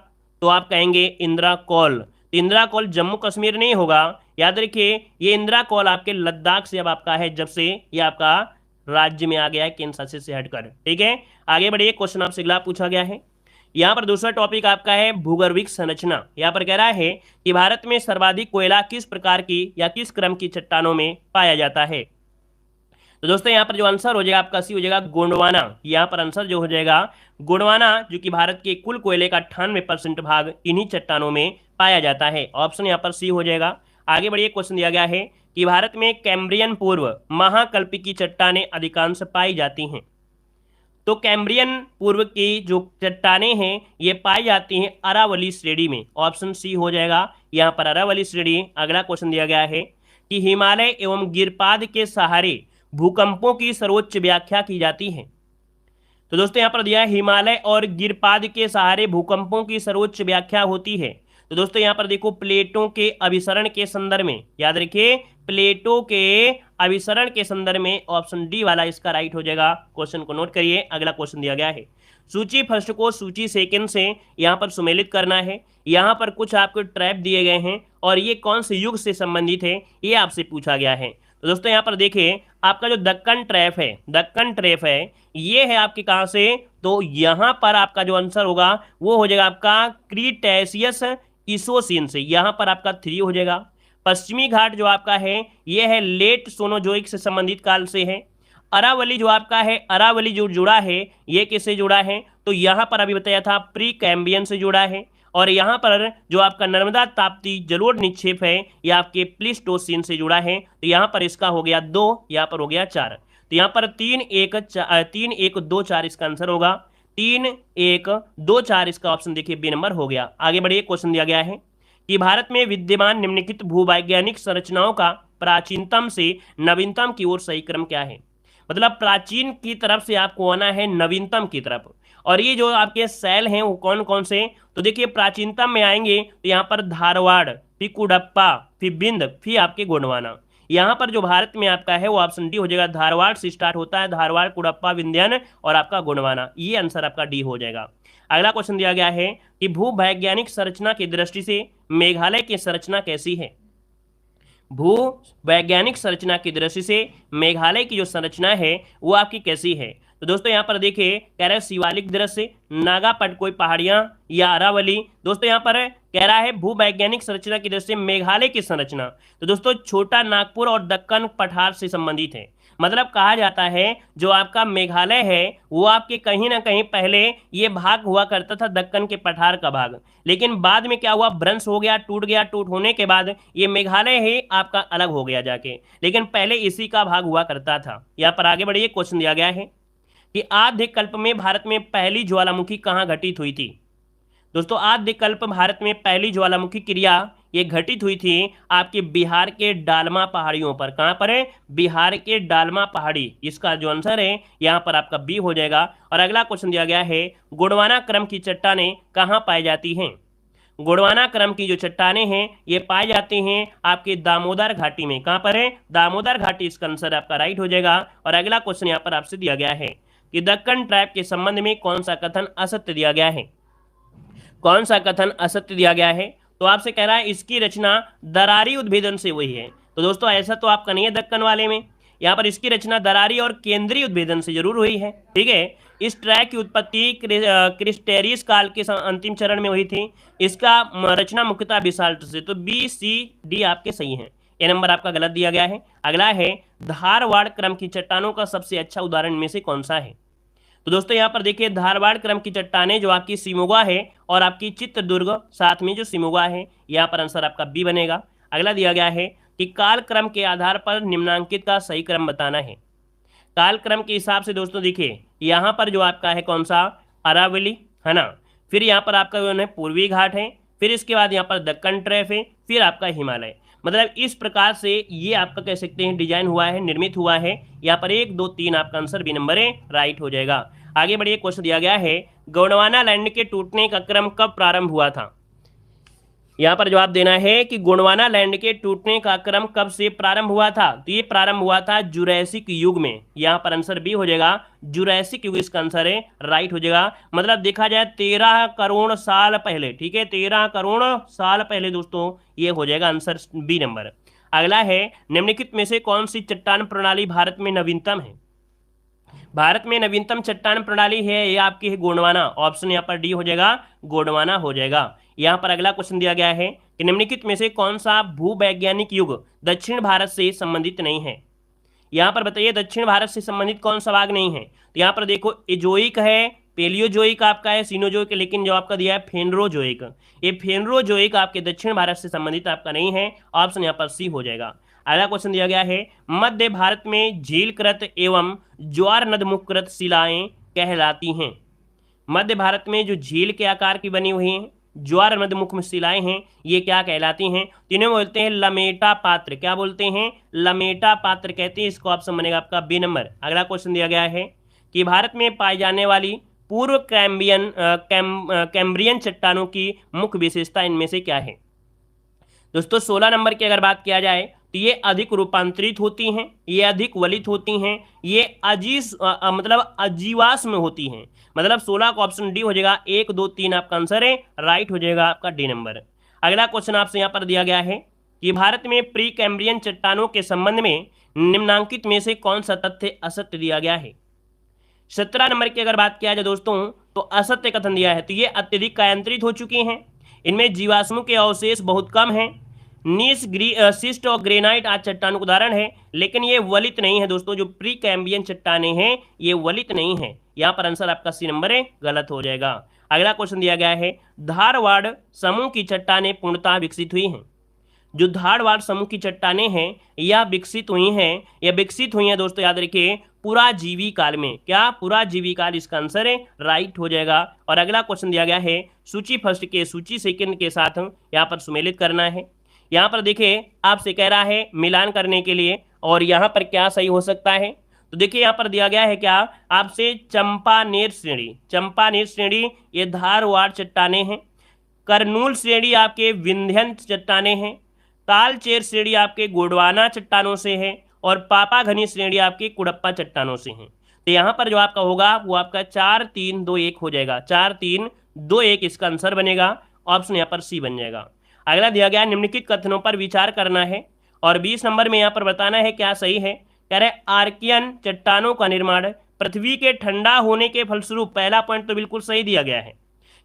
तो आप कहेंगे इंदिरा कौल। इंदिरा कौल जम्मू कश्मीर नहीं होगा, याद रखिए ये इंदिरा कौल आपके लद्दाख से अब आपका है, जब से ये आपका राज्य में आ गया है केंद्र शासित से हटकर। ठीक है, आगे बढ़िए, क्वेश्चन आपसे अगला पूछा गया है। यहाँ पर दूसरा टॉपिक आपका है भूगर्भिक संरचना। यहाँ पर कह रहा है कि भारत में सर्वाधिक कोयला किस प्रकार की या किस क्रम की चट्टानों में पाया जाता है। तो दोस्तों यहाँ पर जो आंसर हो जाएगा आपका सी हो जाएगा गोंडवाना। यहाँ पर आंसर जो हो जाएगा गोंडवाना, जो कि भारत के कुल कोयले का 98% भाग इन्हीं चट्टानों में पाया जाता है। ऑप्शन यहाँ पर सी हो जाएगा। आगे बढ़िए, क्वेश्चन दिया गया है कि भारत में कैम्ब्रियन पूर्व महाकल्पिकी चट्टानें अधिकांश पाई जाती हैं। तो कैम्ब्रियन पूर्व की जो चट्टानें हैं ये पाई जाती हैं अरावली श्रेणी में। ऑप्शन सी हो जाएगा यहाँ पर अरावली श्रेणी। अगला क्वेश्चन दिया गया है कि हिमालय एवं गिरपाद के सहारे भूकंपों की सर्वोच्च व्याख्या की जाती है। तो दोस्तों यहाँ पर दिया है हिमालय और गिरपाद के सहारे भूकंपों की सर्वोच्च व्याख्या होती है। तो दोस्तों यहाँ पर देखो प्लेटों के अभिसरण के संदर्भ में, याद रखिए प्लेटों के अभिसरण के संदर्भ में ऑप्शन डी वाला इसका राइट हो जाएगा। क्वेश्चन को नोट करिए। अगला क्वेश्चन दिया गया है सूची फर्स्ट को सूची सेकंड से यहाँ पर सुमेलित करना है। यहाँ पर कुछ आपको ट्रैप दिए गए हैं और ये कौन से युग से संबंधित है ये आपसे पूछा गया है। तो दोस्तों यहाँ पर देखिए आपका जो दक्कन ट्रैप है ये है आपके कहाँ से, तो यहाँ पर आपका जो आंसर होगा वो हो जाएगा आपका क्रीटेशियस इसोसीन से। यहाँ पर आपका 3 हो जाएगा। पश्चिमी घाट जो आपका है ये है लेट सोनोजोइक से संबंधित काल से है। अरावली जो आपका है, अरावली जो जुड़ा है ये किससे जुड़ा है, तो यहाँ पर अभी बताया था प्री कैम्बियन से जुड़ा है। और यहाँ पर जो आपका नर्मदा ताप्ती जलोढ़ निक्षेप है ये आपके प्लीस्टोसीन से जुड़ा है। तो यहाँ पर इसका हो गया 2, यहाँ पर हो गया 4। तो यहाँ पर 3 1 2 4 इसका आंसर होगा। 3 1 2 4 इसका ऑप्शन देखिए बी नंबर हो गया। आगे बढ़िए, क्वेश्चन दिया गया है कि भारत में विद्यमान निम्नलिखित भूवैज्ञानिक संरचनाओं का प्राचीनतम से नवीनतम की ओर सही क्रम क्या है। मतलब प्राचीन की तरफ से आपको आना है नवीनतम की तरफ। और ये जो आपके शैल हैं वो कौन कौन से, तो देखिए प्राचीनतम में आएंगे तो यहाँ पर धारवाड़, फिर कुडप्पा, फिर बिंद, फिर आपके गोंडवाना। यहाँ पर जो भारत में आपका है वो ऑप्शन डी हो जाएगा। धारवाड़ से स्टार्ट होता है, धारवाड़, कुडप्पा, विंध्यान और आपका गोंडवाना। ये आंसर आपका डी हो जाएगा। अगला क्वेश्चन दिया गया है कि भूवैज्ञानिक संरचना की दृष्टि से मेघालय की संरचना कैसी है। भू वैज्ञानिक संरचना की दृष्टि से मेघालय की जो संरचना है वो आपकी कैसी है। तो दोस्तों यहाँ पर देखिए कह रहा है शिवालिक दृश्य, नागा पटकोई पहाड़ियां या अरावली। दोस्तों यहाँ पर कह रहा है भूवैज्ञानिक संरचना की दृष्टि से मेघालय की संरचना, तो दोस्तों छोटा नागपुर और दक्कन पठार से संबंधित है। मतलब कहा जाता है जो आपका मेघालय है वो आपके कहीं ना कहीं पहले ये भाग हुआ करता था दक्कन के पठार का भाग, लेकिन बाद में क्या हुआ, भ्रंश हो गया, टूट गया। टूट होने के बाद ये मेघालय ही आपका अलग हो गया जाके, लेकिन पहले इसी का भाग हुआ करता था। यहाँ पर आगे बढ़िए, क्वेश्चन दिया गया है कि आद्यकल्प में भारत में पहली ज्वालामुखी कहाँ घटित हुई थी। दोस्तों आद्यकल्प भारत में पहली ज्वालामुखी क्रिया ये घटित हुई थी आपके बिहार के डालमा पहाड़ियों पर। कहां पर है, बिहार के डालमा पहाड़ी। इसका जो आंसर है यहां पर आपका बी हो जाएगा। और अगला क्वेश्चन दिया गया है गोंडवाना क्रम की चट्टानें कहां पाई जाती हैं। गोंडवाना क्रम की जो चट्टानें हैं ये पाई जाती हैं आपके दामोदर घाटी में। कहां पर है, दामोदर घाटी। इसका आंसर आपका राइट हो जाएगा। और अगला क्वेश्चन यहाँ पर आपसे दिया गया है कि दक्कन ट्राइब के संबंध में कौन सा कथन असत्य दिया गया है। कौन सा कथन असत्य दिया गया है? तो आपसे कह रहा है इसकी रचना दरारी उद्भेदन से हुई है। तो दोस्तों ऐसा तो आपका नहीं है दक्कन वाले में, यहाँ पर इसकी रचना दरारी और केंद्रीय उद्भेदन से जरूर हुई है। ठीक है, इस ट्रैक की उत्पत्ति क्रिस्टेरियस काल के अंतिम चरण में हुई थी। इसका रचना मुख्यतः बेसाल्ट से। तो बी सी डी आपके सही हैं, ये नंबर आपका गलत दिया गया है। अगला है धारवाड़ क्रम की चट्टानों का सबसे अच्छा उदाहरण में से कौन सा है? तो दोस्तों यहाँ पर देखिए धारवाड़ क्रम की चट्टानें जो आपकी शिमोगा है और आपकी चित्रदुर्ग साथ में जो शिमोगा है, यहाँ पर आंसर आपका बी बनेगा। अगला दिया गया है कि काल क्रम के आधार पर निम्नांकित का सही क्रम बताना है। काल क्रम के हिसाब से दोस्तों देखिए यहाँ पर जो आपका है कौन सा, अरावली है ना, फिर यहाँ पर आपका जो है पूर्वी घाट है, फिर इसके बाद यहाँ पर दक्कन ट्रैप है, फिर आपका हिमालय। मतलब इस प्रकार से ये आपका कह सकते हैं डिजाइन हुआ है, निर्मित हुआ है। यहाँ पर 1 2 3 आपका आंसर बी नंबर है, राइट हो जाएगा। आगे बढ़िए, क्वेश्चन दिया गया है गोंडवाना लैंड के टूटने का क्रम कब प्रारंभ हुआ था? यहाँ पर जवाब देना है कि गोंडवाना लैंड के टूटने का क्रम कब से प्रारंभ हुआ था? तो ये प्रारंभ हुआ था जुरैसिक युग में। यहाँ पर आंसर बी हो जाएगा, जुरैसिक युग इसका आंसर है, राइट हो जाएगा। मतलब देखा जाए 13 करोड़ साल पहले। ठीक है, 13 करोड़ साल पहले दोस्तों ये हो जाएगा आंसर बी नंबर। अगला है निम्नलिखित में से कौन सी चट्टान प्रणाली भारत में नवीनतम है? भारत में नवीनतम चट्टान प्रणाली है ये आपकी है गोंडवाना। ऑप्शन यहाँ पर डी हो जाएगा, गोंडवाना हो जाएगा। यहाँ पर अगला क्वेश्चन दिया गया है कि निम्नलिखित में से कौन सा भूवैज्ञानिक युग दक्षिण भारत से संबंधित नहीं है? यहाँ पर बताइए दक्षिण भारत से संबंधित कौन सा भाग नहीं है? तो यहाँ पर देखो इजोइक है, पेलियोजोइक आपका है, सीनोजोइक, लेकिन जो आपका दिया है फेनरोजोइक। ये फेनरोजोइक आपके दक्षिण भारत से संबंधित आपका नहीं है। ऑप्शन यहाँ पर सी हो जाएगा। अगला क्वेश्चन दिया गया है मध्य भारत में झीलकृत एवं ज्वार नदमुखकृत शिलाएं कहलाती हैं। मध्य भारत में जो झील के आकार की बनी हुई हैं, ज्वार नदमुख में शिलाएं हैं, ये क्या कहलाती हैं? तीनों बोलते हैं लमेटा पात्र। क्या बोलते हैं? लमेटा पात्र कहते हैं। इसको ऑप्शन बनेगा आपका बी नंबर। अगला क्वेश्चन दिया गया है कि भारत में पाई जाने वाली पूर्व कैम्ब्रियन चट्टानों की मुख्य विशेषता इनमें से क्या है? दोस्तों 16 नंबर की अगर बात किया जाए तो ये अधिक रूपांतरित होती हैं, ये अधिक वलित होती हैं, ये मतलब अजीवाश्म में होती हैं। मतलब 16 का ऑप्शन डी हो जाएगा। 1 2 3 आपका आंसर है, राइट हो जाएगा आपका डी नंबर। अगला क्वेश्चन आपसे यहाँ पर दिया गया है कि भारत में प्री कैम्ब्रियन चट्टानों के संबंध में निम्नांकित में से कौन सा तथ्य असत्य दिया गया है? 17 नंबर की अगर बात किया जाए दोस्तों तो असत्य कथन दिया है। तो ये अत्यधिक कायांतरित हो चुकी हैं, इनमें जीवाश्मों के अवशेष बहुत कम हैं, नीस सिस्ट और ग्रेनाइट आज चट्टानों का उदाहरण है, लेकिन ये वलित नहीं है दोस्तों। जो प्री कैम्ब्रियन चट्टानें हैं ये वलित नहीं है। यहाँ पर आंसर आपका सी नंबर है, गलत हो जाएगा। अगला क्वेश्चन दिया गया है धारवाड़ समूह की चट्टानें पूर्णतः विकसित हुई हैं। जो धारवाड़ समूह की चट्टानें हैं यह विकसित हुई हैं दोस्तों, याद रखिए पुराजीवी काल में। क्या? पुराजीवी काल इसका आंसर है, राइट हो जाएगा। और अगला क्वेश्चन दिया गया है सूची फर्स्ट के सूची सेकंड के साथ यहाँ पर सुमेलित करना है। यहाँ पर देखिए आपसे कह रहा है मिलान करने के लिए, और यहाँ पर क्या सही हो सकता है? तो देखिए यहाँ पर दिया गया है क्या आपसे चंपानेर श्रेणी ये धारवाड़ चट्टानें हैं, करनूल श्रेणी आपके विंध्यन चट्टानें हैं, तालचेर श्रेणी आपके गोंडवाना चट्टानों से है, और पापाघनी श्रेणी आपके कुड़प्पा चट्टानों से हैं। तो यहाँ पर जो आपका होगा वो आपका 4 3 2 1 हो जाएगा। 4 3 2 1 इसका आंसर बनेगा। ऑप्शन यहाँ पर सी बन जाएगा। अगला दिया गया निम्नलिखित कथनों पर विचार करना है और 20 नंबर में यहाँ पर बताना है क्या सही है। कह रहे आर्कियन चट्टानों का निर्माण पृथ्वी के ठंडा होने के फलस्वरूप। पहला पॉइंट तो बिल्कुल सही दिया गया है।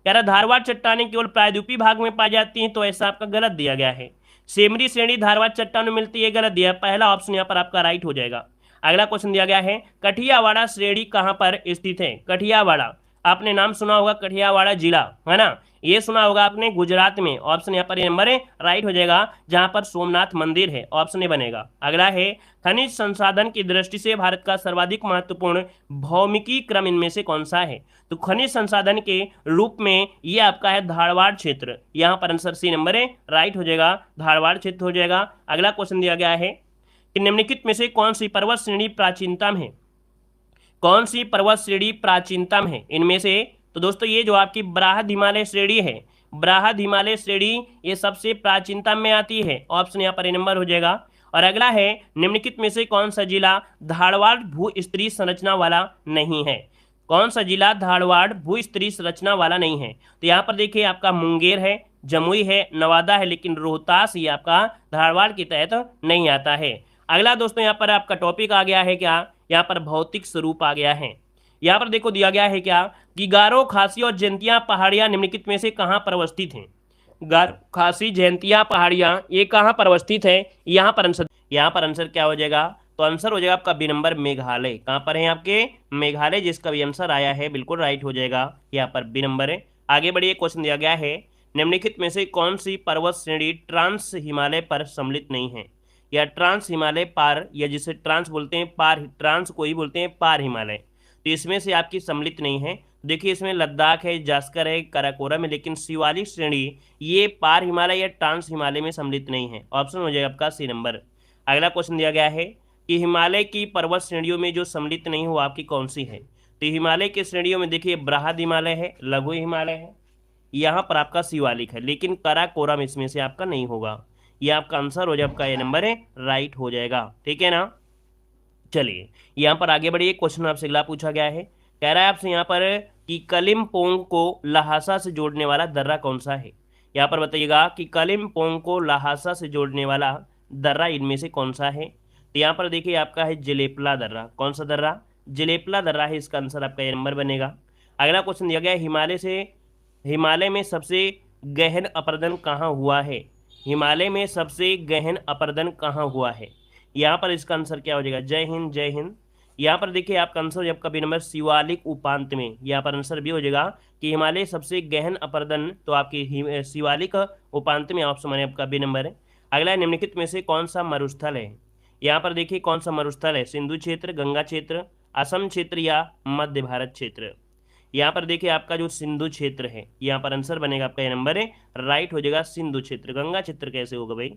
कह रहा धारवाड़ चट्टानें केवल प्रायद्वीपीय भाग में पाई जाती हैं, तो ऐसा आपका गलत दिया गया है। सेमरी श्रेणी धारवाड़ चट्टानों में मिलती है, गलत दिया है। पहला ऑप्शन यहाँ पर आपका राइट हो जाएगा। अगला क्वेश्चन दिया गया है कठियावाड़ा श्रेणी कहाँ पर स्थित है? कठियावाड़ा आपने नाम सुना होगा, कठियावाड़ा जिला है ना, ये सुना होगा आपने, गुजरात में। ऑप्शन यहाँ पर नंबर है, राइट हो जाएगा, जहां पर सोमनाथ मंदिर है। ऑप्शन ए बनेगा। अगला है खनिज संसाधन की दृष्टि से भारत का सर्वाधिक महत्वपूर्ण भौमिकी क्रम इनमें से कौन सा है? तो खनिज संसाधन के रूप में ये आपका है धारवाड़ क्षेत्र। यहाँ पर आंसर सी नंबर है, राइट हो जाएगा, धारवाड़ क्षेत्र हो जाएगा। अगला क्वेश्चन दिया गया है कि निम्नलिखित में से कौन सी पर्वत श्रेणी प्राचीनतम है? कौन सी पर्वत श्रेणी प्राचीनतम है इनमें से? तो दोस्तों ये जो आपकी बृहद हिमालय श्रेणी है, बृहद हिमालय श्रेणी ये सबसे प्राचीनतम में आती है। ऑप्शन यहाँ पर नंबर हो जाएगा। और अगला है निम्नलिखित में से कौन सा जिला धारवाड़ भू स्तरीय संरचना वाला नहीं है? कौन सा जिला धारवाड़ भूस्त्रीय संरचना वाला नहीं है? तो यहाँ पर देखिए आपका मुंगेर है, जमुई है, नवादा है, लेकिन रोहतास ये आपका धारवाड़ के तहत नहीं आता है। अगला दोस्तों यहाँ पर आपका टॉपिक आ गया है क्या, यहाँ पर भौतिक स्वरूप आ गया है। यहाँ पर देखो दिया गया है क्या कि गारो, खासी और जयंतिया पहाड़ियां निम्नलिखित में से कहाँ पर अवस्थित हैं? गारो, खासी, जयंतिया पहाड़ियां ये कहाँ पर अवस्थित है? यहाँ पर आंसर क्या हो जाएगा? तो आंसर हो जाएगा आपका बी नंबर मेघालय। कहाँ पर है आपके? मेघालय, जिसका भी आंसर आया है बिल्कुल राइट हो जाएगा यहाँ पर बी नंबर है। आगे बढ़िए, क्वेश्चन दिया गया है निम्नलिखित में से कौन सी पर्वत श्रेणी ट्रांस हिमालय पर सम्मिलित नहीं है? या ट्रांस हिमालय पार, या जिसे ट्रांस बोलते हैं पार, ट्रांस को ही बोलते हैं पार हिमालय, तो इसमें से आपकी सम्मिलित नहीं है। देखिए इसमें लद्दाख है, जास्कर है, काराकोरम है, लेकिन शिवालिक श्रेणी ये पार हिमालय या ट्रांस हिमालय में सम्मिलित नहीं है। ऑप्शन हो जाएगा आपका सी नंबर। अगला क्वेश्चन दिया गया है कि हिमालय की पर्वत श्रेणियों में जो सम्मिलित नहीं हो आपकी कौन सी है? तो हिमालय की श्रेणियों में देखिए बृहद हिमालय है, लघु हिमालय है, यहाँ पर आपका शिवालिक है, लेकिन काराकोरम इसमें से आपका नहीं होगा। यह आपका आंसर हो जाए, आपका ये नंबर है राइट हो जाएगा। ठीक है ना। चलिए यहाँ पर आगे बढ़िए, क्वेश्चन आपसे अगला पूछा गया है, कह रहा है आपसे यहाँ पर कि कलिम्पोंग को लहासा से जोड़ने वाला दर्रा कौन सा है? यहाँ पर बताइएगा कि कलिम्पोंग को लहासा से जोड़ने वाला दर्रा इनमें से कौन सा है? तो यहाँ पर देखिए आपका है जलेपला दर्रा। कौन सा दर्रा? जलेपला दर्रा है, इसका आंसर आपका ये नंबर बनेगा। अगला क्वेश्चन दिया गया है हिमालय में सबसे गहन अपरदन कहाँ हुआ है? हिमालय में सबसे गहन अपरदन कहाँ हुआ है? यहाँ पर इसका आंसर क्या हो जाएगा? जय हिंद, जय हिंद। यहाँ पर देखिए आपका आंसर जब कभी नंबर शिवालिक उपांत में, यहाँ पर आंसर भी हो जाएगा कि हिमालय सबसे गहन अपरदन तो आपकी शिवालिक उपांत में, ऑप्शन माने आपका बी नंबर है। अगला निम्नलिखित में से कौन सा मरुस्थल है? यहाँ पर देखिए कौन सा मरुस्थल है? सिंधु क्षेत्र, गंगा क्षेत्र, असम क्षेत्र या मध्य भारत क्षेत्र? यहाँ पर देखिए आपका जो सिंधु क्षेत्र है, यहाँ पर आंसर बनेगा आपका ये नंबर है राइट हो जाएगा सिंधु क्षेत्र। गंगा क्षेत्र कैसे होगा भाई?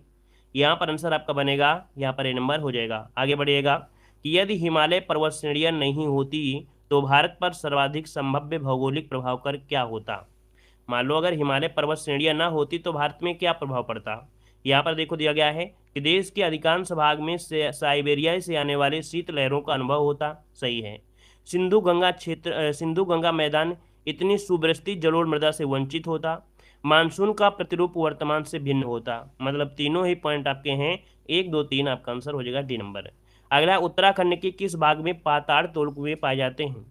यहाँ पर आंसर आपका बनेगा यहाँ पर ये नंबर हो जाएगा। आगे बढ़िएगा कि यदि हिमालय पर्वत श्रेणियाँ नहीं होती तो भारत पर सर्वाधिक संभाव्य भौगोलिक प्रभाव कर क्या होता? मान लो अगर हिमालय पर्वत श्रेणियाँ ना होती तो भारत में क्या प्रभाव पड़ता? यहाँ पर देखो दिया गया है कि देश के अधिकांश भाग में साइबेरिया से आने वाले शीत लहरों का अनुभव होता। सही है। सिंधु गंगा मैदान इतनी सुवृष्टि जलोढ़ मृदा से वंचित होता। मानसून का प्रतिरूप वर्तमान से भिन्न होता। मतलब तीनों ही पॉइंट आपके हैं, 1 2 3 आपका आंसर हो जाएगा डी नंबर। अगला, उत्तराखंड के किस भाग में पाताल तोड़ कुएं पाए जाते हैं?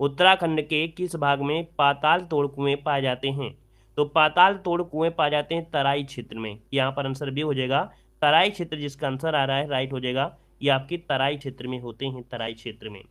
उत्तराखंड के किस भाग में पाताल तोड़ कुएं पाए जाते हैं? तो पाताल तोड़ कुएं पाए जाते हैं तराई क्षेत्र में। यहाँ पर आंसर भी हो जाएगा तराई क्षेत्र, जिसका आंसर आ रहा है राइट हो जाएगा। ये आपकी तराई क्षेत्र में होते हैं, तराई क्षेत्र में।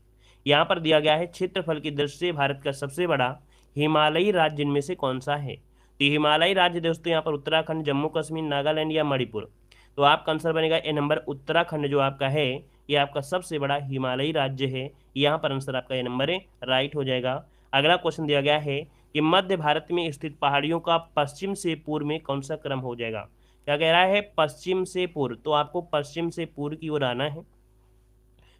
यहाँ पर दिया गया है क्षेत्रफल की दृष्टि से भारत का सबसे बड़ा हिमालयी राज्य इनमें से कौन सा है? तो हिमालयी राज्य दोस्तों यहाँ पर उत्तराखंड, जम्मू कश्मीर, नागालैंड या मणिपुर? तो आपका आंसर बनेगा ए नंबर, उत्तराखंड जो आपका है ये आपका सबसे बड़ा हिमालयी राज्य है। यहाँ पर आंसर आपका ये नंबर है राइट हो जाएगा। अगला क्वेश्चन दिया गया है कि मध्य भारत में स्थित पहाड़ियों का पश्चिम से पूर्व में कौन सा क्रम हो जाएगा? क्या कह रहा है? पश्चिम से पूर्व, तो आपको पश्चिम से पूर्व की ओर आना है।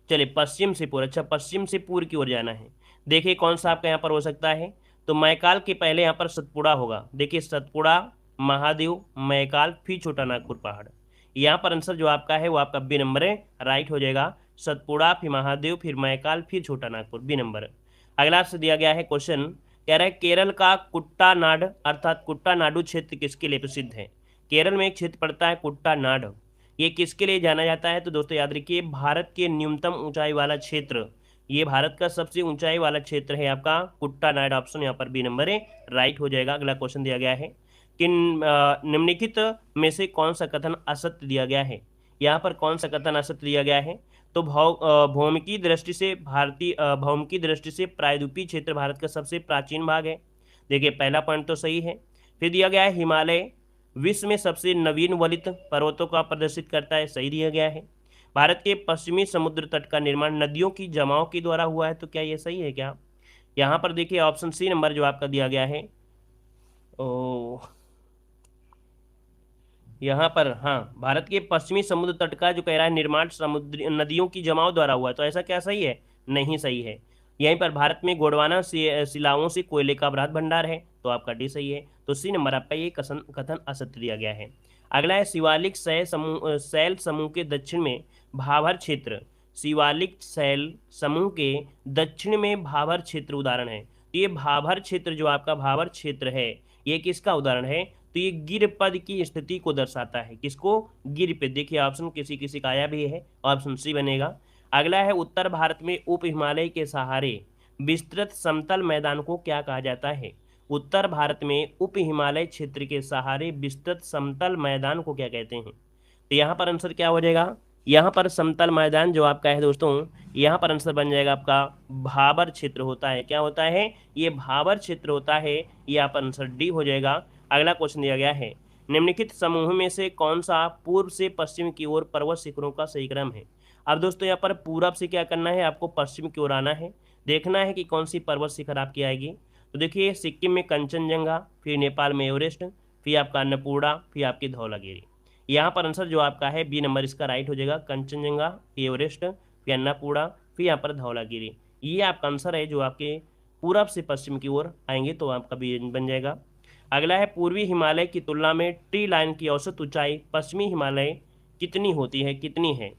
चलिए पश्चिम से पूर्व, अच्छा पश्चिम से पूर्व की ओर जाना है। देखिए कौन सा आपका यहाँ पर हो सकता है? तो मैकाल के पहले यहाँ पर सतपुड़ा होगा। देखिए सतपुड़ा, महादेव, मैकाल, फिर छोटा नागपुर पहाड़। यहाँ पर आंसर जो आपका है वो आपका बी नंबर है राइट हो जाएगा। सतपुड़ा, फिर महादेव, फिर मैकाल, फिर छोटा नागपुर, बी नंबर। अगला आपसे दिया गया है क्वेश्चन, कह रहा है केरल का कुट्टानाड अर्थात कुट्टानाडु क्षेत्र किसके लिए प्रसिद्ध है? केरल में एक क्षेत्र पड़ता है कुट्टानाड, ये किसके लिए जाना जाता है? तो दोस्तों याद रखिए भारत के न्यूनतम ऊंचाई वाला क्षेत्र, ये भारत का सबसे ऊंचाई वाला क्षेत्र है आपका कुट्टानाड। ऑप्शन यहाँ पर बी नंबर है राइट हो जाएगा। अगला क्वेश्चन दिया गया है कि निम्नलिखित में से कौन सा कथन असत्य दिया गया है? यहाँ पर कौन सा कथन असत्य दिया गया है? तो भौमिकी दृष्टि से प्रायद्वीपीय क्षेत्र भारत का सबसे प्राचीन भाग है। देखिए पहला पॉइंट तो सही है। फिर दिया गया है हिमालय विश्व में सबसे नवीन वलित पर्वतों का प्रदर्शित करता है। सही दिया गया है। भारत के पश्चिमी समुद्र तट का निर्माण नदियों की जमाव के द्वारा हुआ है। तो क्या ये सही है क्या? यहाँ पर देखिए ऑप्शन सी नंबर जो आपका दिया गया है, यहाँ पर हाँ, भारत के पश्चिमी समुद्र तट का जो कह रहा है निर्माण समुद्री नदियों की जमाव द्वारा हुआ है। तो ऐसा क्या सही है? नहीं सही है। यहीं पर भारत में गोंडवाना शिलाओं से कोयले का बृहद भंडार है। तो आपका डी सही है। तो सी नंबर आपका ये कथन असत्य दिया गया है। अगला है शिवालिक शैल समूह के दक्षिण में भाभर क्षेत्र शिवालिक शैल समूह के दक्षिण में भाबर क्षेत्र उदाहरण है। तो ये भाबर क्षेत्र जो आपका भाबर क्षेत्र है ये किसका उदाहरण है? तो ये गिर पद की स्थिति को दर्शाता है। किसको? गिर पे। देखिए ऑप्शन किसी किसी का आया भी है, ऑप्शन सी बनेगा। अगला है उत्तर भारत में उप हिमालय के सहारे विस्तृत समतल मैदान को क्या कहा जाता है? उत्तर भारत में उप हिमालय क्षेत्र के सहारे विस्तृत समतल मैदान को क्या कहते हैं? तो यहाँ पर आंसर क्या हो जाएगा? यहाँ पर समतल मैदान जो आपका है दोस्तों, यहाँ पर आंसर बन जाएगा आपका भाबर क्षेत्र होता है। क्या होता है? ये भाबर क्षेत्र होता है। ये आप आंसर डी हो जाएगा। अगला क्वेश्चन दिया गया है, निम्नलिखित समूह में से कौन सा पूर्व से पश्चिम की ओर पर्वत शिखरों का सही क्रम है? अब दोस्तों यहाँ पर पूरब से क्या करना है? आपको पश्चिम की ओर आना है, देखना है कि कौन सी पर्वत शिखर आपकी आएगी। तो देखिए सिक्किम में कंचनजंगा, फिर नेपाल में एवरेस्ट, फिर आपका अन्नपूर्णा, फिर आपकी धौलागिरी। यहाँ पर आंसर जो आपका है बी नंबर इसका राइट हो जाएगा। कंचनजंगा, एवरेस्ट, फिर अन्नपूर्णा, फिर यहाँ पर धौलागिरी। ये आपका आंसर है जो आपके पूरब से पश्चिम की ओर आएंगे तो आपका बी बन जाएगा। अगला है पूर्वी हिमालय की तुलना में ट्री लाइन की औसत ऊंचाई पश्चिमी हिमालय कितनी होती है? कितनी है?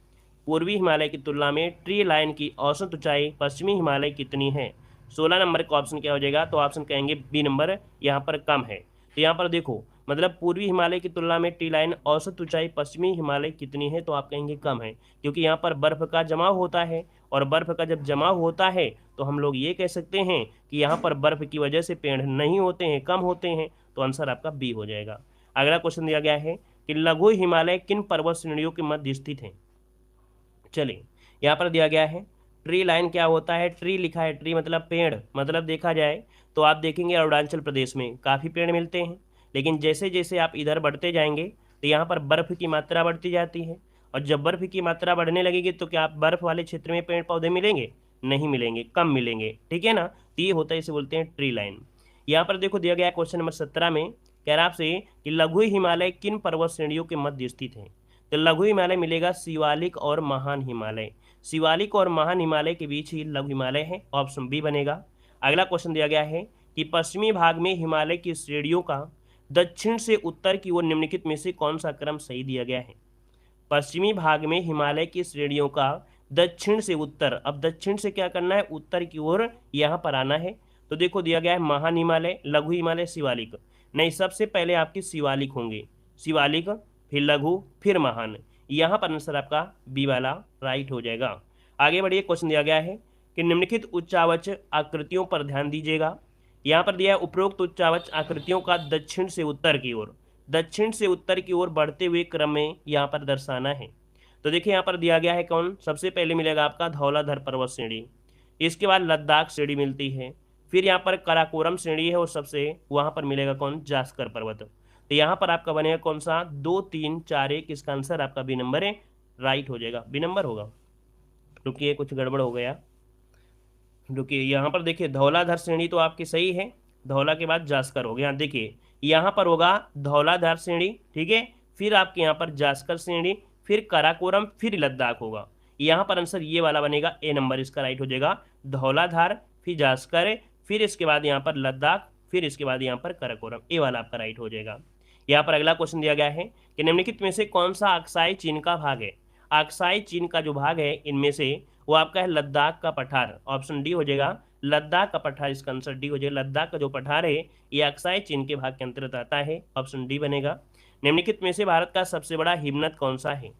पूर्वी हिमालय की तुलना में ट्री लाइन की औसत ऊंचाई पश्चिमी हिमालय कितनी है? 16 नंबर का ऑप्शन क्या हो जाएगा? तो ऑप्शन कहेंगे बी नंबर, यहाँ पर कम है। तो यहाँ पर देखो मतलब पूर्वी हिमालय की तुलना में ट्री लाइन औसत ऊंचाई पश्चिमी हिमालय कितनी है? तो आप कहेंगे कम है, क्योंकि यहाँ पर बर्फ का जमाव होता है, और बर्फ का जब जमाव होता है तो हम लोग ये कह सकते हैं कि यहाँ पर बर्फ की वजह से पेड़ नहीं होते हैं, कम होते हैं। तो आंसर आपका बी हो जाएगा। अगला क्वेश्चन दिया गया है कि लघु हिमालय किन पर्वत श्रेणियों के मध्य स्थित है? चलिए यहाँ पर दिया गया है ट्री लाइन क्या होता है? ट्री लिखा है, ट्री मतलब पेड़, मतलब देखा जाए तो आप देखेंगे अरुणाचल प्रदेश में काफ़ी पेड़ मिलते हैं, लेकिन जैसे जैसे आप इधर बढ़ते जाएंगे तो यहाँ पर बर्फ़ की मात्रा बढ़ती जाती है, और जब बर्फ़ की मात्रा बढ़ने लगेगी तो क्या आप बर्फ़ वाले क्षेत्र में पेड़ पौधे मिलेंगे? नहीं मिलेंगे, कम मिलेंगे, ठीक है ना। तो ये होता है, इसे बोलते हैं ट्री लाइन। यहाँ पर देखो दिया गया है क्वेश्चन नंबर 17 में, कह रहा आपसे कि लघु हिमालय किन पर्वत श्रेणियों के मध्य स्थित है? तो लघु हिमालय मिलेगा शिवालिक और महान हिमालय। शिवालिक और महान हिमालय के बीच ही लघु हिमालय है, ऑप्शन बी बनेगा। अगला क्वेश्चन दिया गया है कि पश्चिमी भाग में हिमालय की श्रेणियों का दक्षिण से उत्तर की ओर निम्नलिखित में से कौन सा क्रम सही दिया गया है? पश्चिमी भाग में हिमालय की श्रेणियों का दक्षिण से उत्तर, अब दक्षिण से क्या करना है? उत्तर की ओर यहाँ पर आना है। तो देखो दिया गया है महान हिमालय, लघु हिमालय, शिवालिक। नहीं, सबसे पहले आपकी शिवालिक होंगे, शिवालिक, फिर लघु, फिर महान। यहाँ पर आंसर आपका बी वाला राइट हो जाएगा। आगे बढ़िए, क्वेश्चन दिया गया है कि निम्नलिखित उच्चावच आकृतियों पर ध्यान दीजिएगा। यहाँ पर दिया है उपरोक्त उच्चावच आकृतियों का दक्षिण से उत्तर की ओर, दक्षिण से उत्तर की ओर बढ़ते हुए क्रम में यहाँ पर दर्शाना है। तो देखिए यहाँ पर दिया गया है कौन? सबसे पहले मिलेगा आपका धौलाधर पर्वत श्रेणी, इसके बाद लद्दाख श्रेणी मिलती है, फिर यहाँ पर कराकोरम श्रेणी है, और सबसे वहाँ पर मिलेगा कौन? जास्कर पर्वत। तो यहाँ पर आपका बनेगा कौन सा? 2, 3, 4, 1। इसका आंसर आपका बी नंबर है, राइट हो जाएगा, बी नंबर होगा। रुकिए कुछ गड़बड़ हो गया, रुकिए। यहाँ पर देखिए धौलाधर श्रेणी तो आपकी सही है, धौला के बाद जास्कर हो गया। देखिए यहाँ पर होगा धौलाधर श्रेणी, ठीक है, फिर आपके यहाँ पर जास्कर श्रेणी, फिर कराकोरम, फिर लद्दाख होगा। यहाँ पर आंसर ये वाला बनेगा, ए नंबर इसका राइट हो जाएगा। धौलाधार, फिर जास्कर, फिर इसके बाद यहाँ पर लद्दाख, फिर इसके बाद यहाँ पर कराकोरम, ए वाला आपका राइट हो जाएगा। यहाँ पर अगला क्वेश्चन दिया गया है कि निम्नलिखित में से कौन सा अक्साई चीन का भाग है? अक्साई चीन का जो भाग है इनमें से वो आपका है लद्दाख का पठार, ऑप्शन डी हो जाएगा। लद्दाख का पठार, इसका आंसर डी हो जाएगा। लद्दाख का जो पठार है ये अक्साई चीन के भाग के अंतर्गत आता है, ऑप्शन डी बनेगा। निम्नलिखित में से भारत का सबसे बड़ा हिमनद कौन सा है?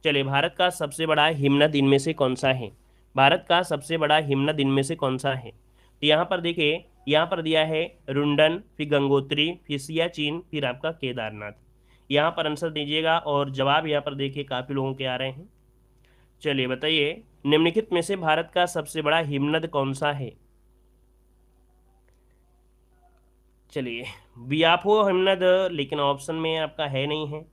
चलिए भारत का सबसे बड़ा हिमनद इनमें से कौन सा है? भारत का सबसे बड़ा हिमनद इनमें से कौन सा है? तो यहाँ पर देखिए, यहाँ पर दिया है रुंडन, फिर गंगोत्री, फिर सियाचिन, फिर आपका केदारनाथ। यहाँ पर आंसर दीजिएगा, और जवाब यहाँ पर देखिए काफ़ी लोगों के आ रहे हैं। चलिए बताइए निम्नलिखित में से भारत का सबसे बड़ा हिमनद कौन सा है? चलिए बियाफो हिमनद, लेकिन ऑप्शन में आपका है नहीं है,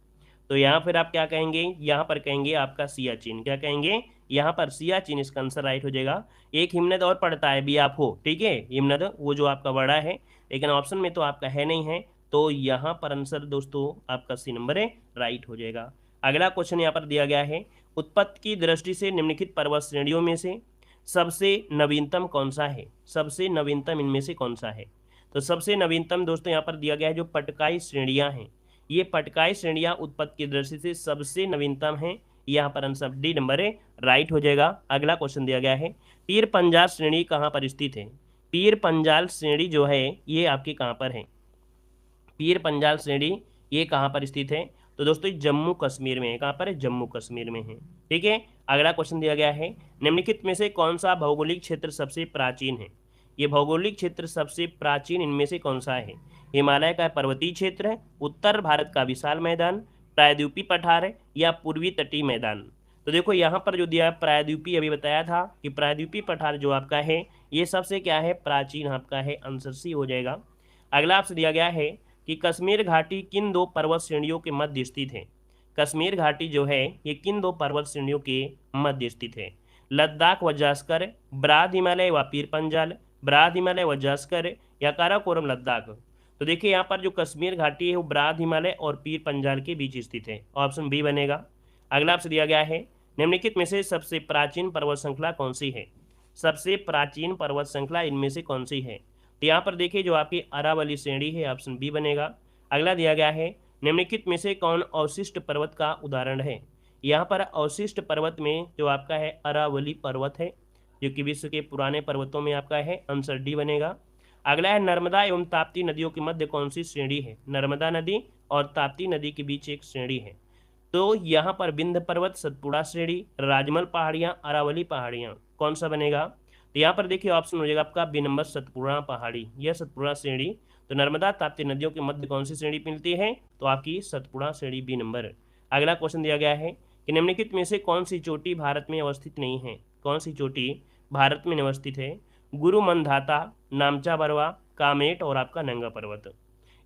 तो यहाँ फिर आप क्या कहेंगे? यहाँ पर कहेंगे आपका सियाचिन। क्या कहेंगे? यहाँ पर सियाचिन, इसका आंसर राइट हो जाएगा। एक हिमनद और पड़ता है बियाफो, ठीक है, हिमनद वो जो आपका बड़ा है, लेकिन ऑप्शन में तो आपका है नहीं है, तो यहाँ पर आंसर दोस्तों आपका सी नंबर है, राइट हो जाएगा। अगला क्वेश्चन यहाँ पर दिया गया है, उत्पत्ति की दृष्टि से निम्नलिखित पर्वत श्रेणियों में से सबसे नवीनतम कौन सा है? सबसे नवीनतम इनमें से कौन सा है? तो सबसे नवीनतम दोस्तों यहाँ पर दिया गया है जो पटकाई श्रेणियाँ हैं, ये पटकाई श्रेणियाँ उत्पत्ति की दृष्टि से सबसे नवीनतम हैं, यहाँ पर आंसर डी नंबर राइट हो जाएगा। अगला क्वेश्चन दिया गया है, पीर पंजाल श्रेणी कहाँ पर स्थित है? पीर पंजाल श्रेणी जो है ये आपकी कहाँ पर है? पीर पंजाल श्रेणी ये कहाँ पर स्थित है? तो दोस्तों जम्मू कश्मीर में है। कहाँ पर है? जम्मू कश्मीर में है। ठीक है। अगला क्वेश्चन दिया गया है, निम्नलिखित में से कौन सा भौगोलिक क्षेत्र सबसे प्राचीन है? ये भौगोलिक क्षेत्र सबसे प्राचीन इनमें से कौन सा है? हिमालय का पर्वतीय क्षेत्र है, उत्तर भारत का विशाल मैदान, प्रायद्वीपीय पठार है, या पूर्वी तटीय मैदान? तो देखो यहाँ पर जो दिया है प्रायद्वीपीय, अभी बताया था कि प्रायद्वीपीय पठार जो आपका है ये सबसे क्या है? प्राचीन आपका है। आंसर सी हो जाएगा। अगला आपसे दिया गया है कि कश्मीर घाटी किन दो पर्वत श्रेणियों के मध्य स्थित है? कश्मीर घाटी जो है ये किन दो पर्वत श्रेणियों के मध्य स्थित है? लद्दाख व जास्कर, ब्राद हिमालय व पीर पंजाल, ब्राद हिमालय व जास्कर, या काराकोरम लद्दाख? तो देखिए यहाँ पर जो कश्मीर घाटी है वो ब्राद हिमालय और पीर पंजाल के बीच स्थित है। ऑप्शन बी बनेगा। अगला आपसे दिया गया है, निम्नलिखित में से सबसे प्राचीन पर्वत श्रृंखला कौन सी है? सबसे प्राचीन पर्वत श्रृंखला इनमें से कौन सी है? तो यहाँ पर देखिए जो आपकी अरावली श्रेणी है, ऑप्शन बी बनेगा। अगला दिया गया है, निम्नलिखित में से कौन अवशिष्ट पर्वत का उदाहरण है? यहाँ पर अवशिष्ट पर्वत में जो आपका है अरावली पर्वत है, जो कि विश्व के पुराने पर्वतों में आपका है। आंसर डी बनेगा। अगला है, नर्मदा एवं ताप्ती नदियों के मध्य कौन सी श्रेणी है? नर्मदा नदी और ताप्ती नदी के बीच एक श्रेणी है। तो यहाँ पर विंध्य पर्वत, सतपुड़ा श्रेणी, राजमल पहाड़ियाँ, अरावली पहाड़ियाँ, कौन सा बनेगा? तो यहाँ पर देखिए ऑप्शन हो जाएगा आपका बी नंबर, सतपुड़ा पहाड़ी, यह सतपुड़ा श्रेणी। तो नर्मदा ताप्ती नदियों के मध्य कौन सी श्रेणी मिलती है? तो आपकी सतपुड़ा श्रेणी, बी नंबर। अगला क्वेश्चन दिया गया है कि निम्नलिखित में से कौन सी चोटी भारत में अवस्थित नहीं है? कौन सी चोटी भारत में अवस्थित है? गुरु मंधाता, नामचा बरवा, कामेट और आपका नंगा पर्वत?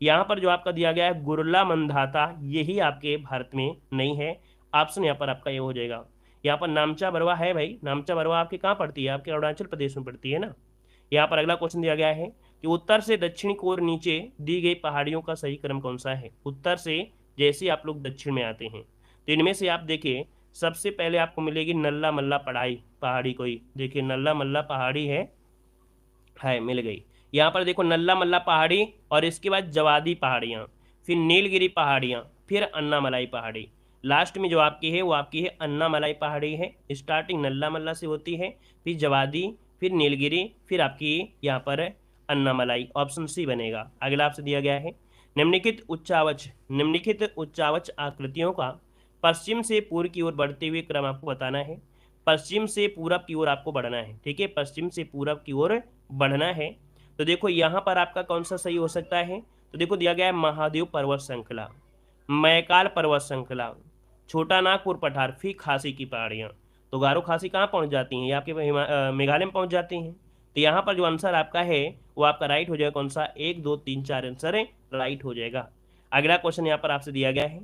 यहाँ पर जो आपका दिया गया है गुरला मंधाता, यही आपके भारत में नहीं है। ऑप्शन यहाँ पर आपका ये हो जाएगा। यहाँ पर नामचा बरवा है भाई, नामचा बरवा आपकी कहाँ पड़ती है? आपके अरुणाचल प्रदेश में पड़ती है ना। यहाँ पर अगला क्वेश्चन दिया गया है कि उत्तर से दक्षिण की ओर नीचे दी गई पहाड़ियों का सही क्रम कौन सा है? उत्तर से जैसे आप लोग दक्षिण में आते हैं तो इनमें से आप देखिए सबसे पहले आपको मिलेगी नल्ला मल्ला पहाड़ी। कोई देखिए नल्ला मल्ला पहाड़ी है मिल गई। यहाँ पर देखो नल्ला मल्ला पहाड़ी और इसके बाद जवादी पहाड़ियाँ, फिर नीलगिरी पहाड़ियाँ, फिर अन्नामलाई पहाड़ी। लास्ट में जो आपकी है वो आपकी है अन्नामलाई पहाड़ी है। स्टार्टिंग नल्ला मल्ला से होती है, फिर जवादी, फिर नीलगिरी, फिर आपकी यहाँ पर अन्नामलाई। ऑप्शन सी बनेगा। अगला आपसे दिया गया है, निम्नलिखित उच्चावच आकृतियों का पश्चिम से पूर्व की ओर बढ़ते हुए क्रम आपको बताना है। पश्चिम से पूरब की ओर आपको बढ़ना है। ठीक है, पश्चिम से पूरब की ओर बढ़ना है। तो देखो यहाँ पर आपका कौन सा सही हो सकता है? तो देखो दिया गया है महादेव पर्वत श्रृंखला, मैकाल पर्वत श्रृंखला, छोटा नागपुर पठार, फिर खासी की पहाड़ियाँ। तो गारो खासी कहाँ पहुँच जाती हैं? ये आपके मेघालय में पहुँच जाती हैं। तो यहाँ पर जो आंसर आपका है वो आपका राइट हो जाएगा। कौन सा? 1 2 3 4 आंसर राइट हो जाएगा। अगला क्वेश्चन यहाँ पर आपसे दिया गया है,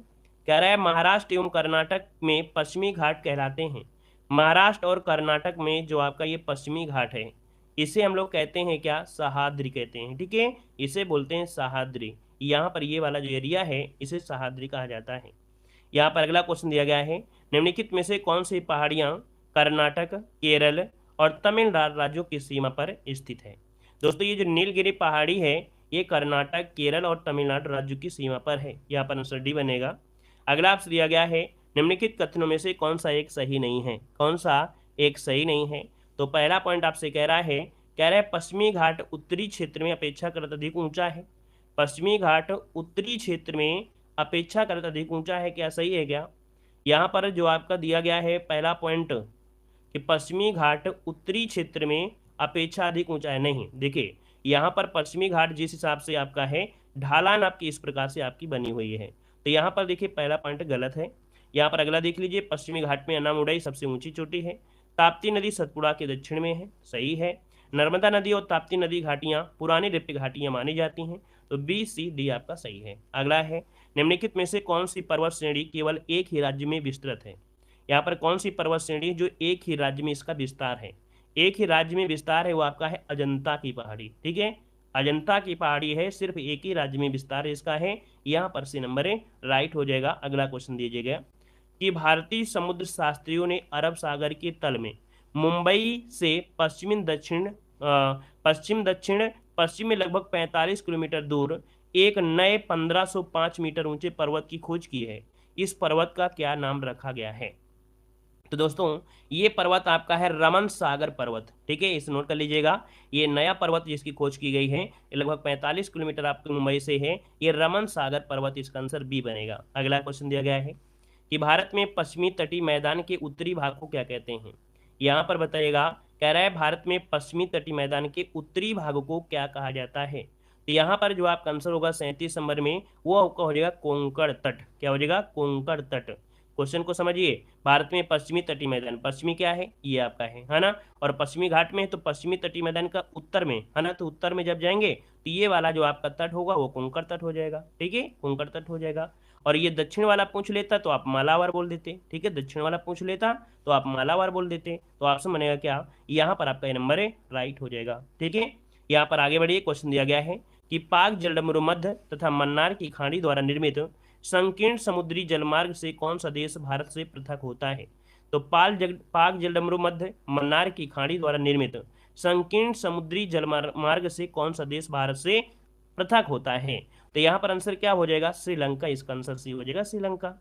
कह रहा है महाराष्ट्र एवं कर्नाटक में पश्चिमी घाट कहलाते हैं। महाराष्ट्र और कर्नाटक में जो आपका ये पश्चिमी घाट है इसे हम लोग कहते हैं क्या? सह्याद्री कहते हैं। ठीक है, इसे बोलते हैं सह्याद्री। यहाँ पर ये वाला जो एरिया है इसे सह्याद्री कहा जाता है। यहाँ पर अगला क्वेश्चन दिया गया है, निम्नलिखित में से कौन सी पहाड़ियाँ कर्नाटक, केरल और तमिलनाडु राज्यों की सीमा पर स्थित है? दोस्तों ये जो नीलगिरी पहाड़ी है ये कर्नाटक, केरल और तमिलनाडु राज्यों की सीमा पर है। यहाँ पर आंसर डी बनेगा। अगला आपसे दिया गया है, निम्नलिखित कथनों में से कौन सा एक सही नहीं है? कौन सा एक सही नहीं है? तो पहला पॉइंट आपसे कह रहा है पश्चिमी घाट उत्तरी क्षेत्र में अपेक्षाकृत अधिक ऊंचा है। पश्चिमी घाट उत्तरी क्षेत्र में अपेक्षाकृत अधिक ऊंचा है, क्या सही है क्या? यहाँ पर जो आपका दिया गया है पहला पॉइंट कि पश्चिमी घाट उत्तरी क्षेत्र में अपेक्षा अधिक ऊंचा है, नहीं। देखिए यहाँ पर पश्चिमी घाट जिस हिसाब से आपका है ढालान आपकी इस प्रकार से आपकी बनी हुई है, तो यहाँ पर देखिए पहला पॉइंट गलत है। यहाँ पर अगला देख लीजिए, पश्चिमी घाट में अन्नामुडई सबसे ऊंची चोटी है। ताप्ती नदी सतपुड़ा के दक्षिण में है, सही है। नर्मदा नदी और ताप्ती नदी घाटियाँ पुरानी रिक्त घाटियाँ मानी जाती हैं, तो बी सी डी आपका सही है। अगला है, निम्नलिखित में से कौन सी पर्वत श्रेणी केवल एक ही राज्य में विस्तृत है? यहाँ पर कौन सी पर्वत श्रेणी जो एक ही राज्य में इसका विस्तार है? एक ही राज्य में विस्तार है वो आपका है अजंता की पहाड़ी। ठीक है, अजंता की पहाड़ी है, सिर्फ एक ही राज्य में विस्तार इसका है। यहाँ पर सी नंबर राइट हो जाएगा। अगला क्वेश्चन दीजिएगा कि भारतीय समुद्र शास्त्रियों ने अरब सागर के तल में मुंबई से पश्चिम दक्षिण में लगभग 45 किलोमीटर दूर एक नए 1505 मीटर ऊंचे पर्वत की खोज की है। इस पर्वत का क्या नाम रखा गया है? तो दोस्तों ये पर्वत आपका है रमन सागर पर्वत, ठीक है, इस नोट कर लीजिएगा। ये नया पर्वत जिसकी खोज की गई है, ये लगभग 45 किलोमीटर आपके मुंबई से है, ये रमन सागर पर्वत, इसका आंसर बी बनेगा। अगला क्वेश्चन दिया गया है कि भारत में पश्चिमी तटीय मैदान के उत्तरी भाग को क्या कहते हैं। यहाँ पर बताइएगा, कह रहा है भारत में पश्चिमी तटीय मैदान के उत्तरी भाग को क्या कहा जाता है। तो यहाँ पर जो आपका आंसर होगा 37 नंबर में, वो आपका हो जाएगा कोंकण तट। क्या हो जाएगा? कोंकण तट। क्वेश्चन को समझिए, भारत में पश्चिमी तटीय मैदान, पश्चिमी क्या है? ये आपका है ना, और पश्चिमी घाट में है, तो पश्चिमी तटीय मैदान का उत्तर में है ना, तो उत्तर में जब जाएंगे तो ये वाला जो आपका तट होगा वो कोंकण तट हो जाएगा, ठीक है, कोंकण तट हो जाएगा। और ये दक्षिण वाला पूछ लेता तो आप मालाबार बोल देते, ठीक है, दक्षिण वाला पूछ लेता तो आप मालाबार बोल देते, तो ऑप्शन बनेगा क्या? यहाँ पर आपका ये नंबर है राइट हो जाएगा, ठीक है। यहाँ पर आगे बढ़िए, क्वेश्चन दिया गया है कि पाक जलडमरू मध्य तथा मन्नार की खाड़ी द्वारा निर्मित संकीर्ण समुद्री जलमार्ग से कौन सा देश भारत से पृथक होता है। तो पाक जलडमरू मध्य मन्नार की खाड़ी द्वारा निर्मित संकीर्ण समुद्री जलमार्ग से कौन सा देश भारत से पृथक होता है। तो यहाँ पर आंसर क्या हो जाएगा? श्रीलंका, इसका आंसर सी हो जाएगा, श्रीलंका।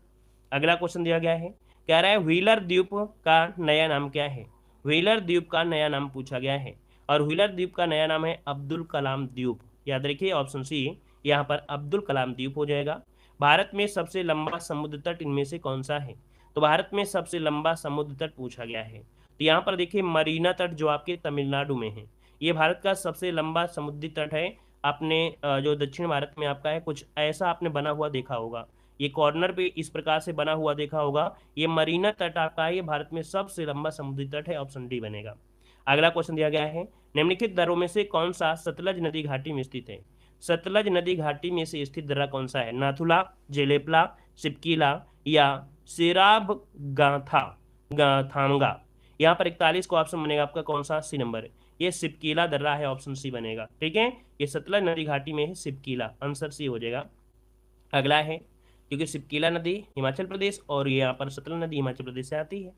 अगला क्वेश्चन दिया गया है, कह रहा है व्हीलर द्वीप का नया नाम क्या है। व्हीलर द्वीप का नया नाम पूछा गया है, और व्हीलर द्वीप का नया नाम है अब्दुल कलाम द्वीप। याद रखिए ऑप्शन सी यहाँ पर अब्दुल कलाम द्वीप हो जाएगा। भारत में सबसे लंबा समुद्र तट इनमें से कौन सा है। तो भारत में सबसे लंबा समुद्र तट पूछा गया है, तो यहाँ पर देखिए मरीना तट जो आपके तमिलनाडु में है, ये भारत का सबसे लंबा समुद्री तट है। आपने जो दक्षिण भारत में आपका है कुछ ऐसा आपने बना हुआ देखा होगा, ये कॉर्नर पे इस प्रकार से बना हुआ देखा होगा, ये मरीना तट आपका है, ये भारत में सबसे लंबा समुद्री तट है, ऑप्शन डी बनेगा। अगला क्वेश्चन दिया गया है, निम्नलिखित दर्रों में से कौन सा सतलज नदी घाटी में स्थित है। सतलज नदी घाटी में से स्थित दर्रा कौन सा है? नाथुला, जेलेपला, सिपकीला या सिराब गाथा गाथांगा। यहाँ पर 41 को ऑप्शन बनेगा आपका कौन सा? सी नंबर, ये सिपकीला दर्रा है, ऑप्शन सी बनेगा, ठीक है, ये सतलज नदी घाटी में है सिपकीला, आंसर सी हो जाएगा। अगला है, क्योंकि सिपकीला नदी हिमाचल प्रदेश और यहाँ पर सतलज नदी हिमाचल प्रदेश से आती है।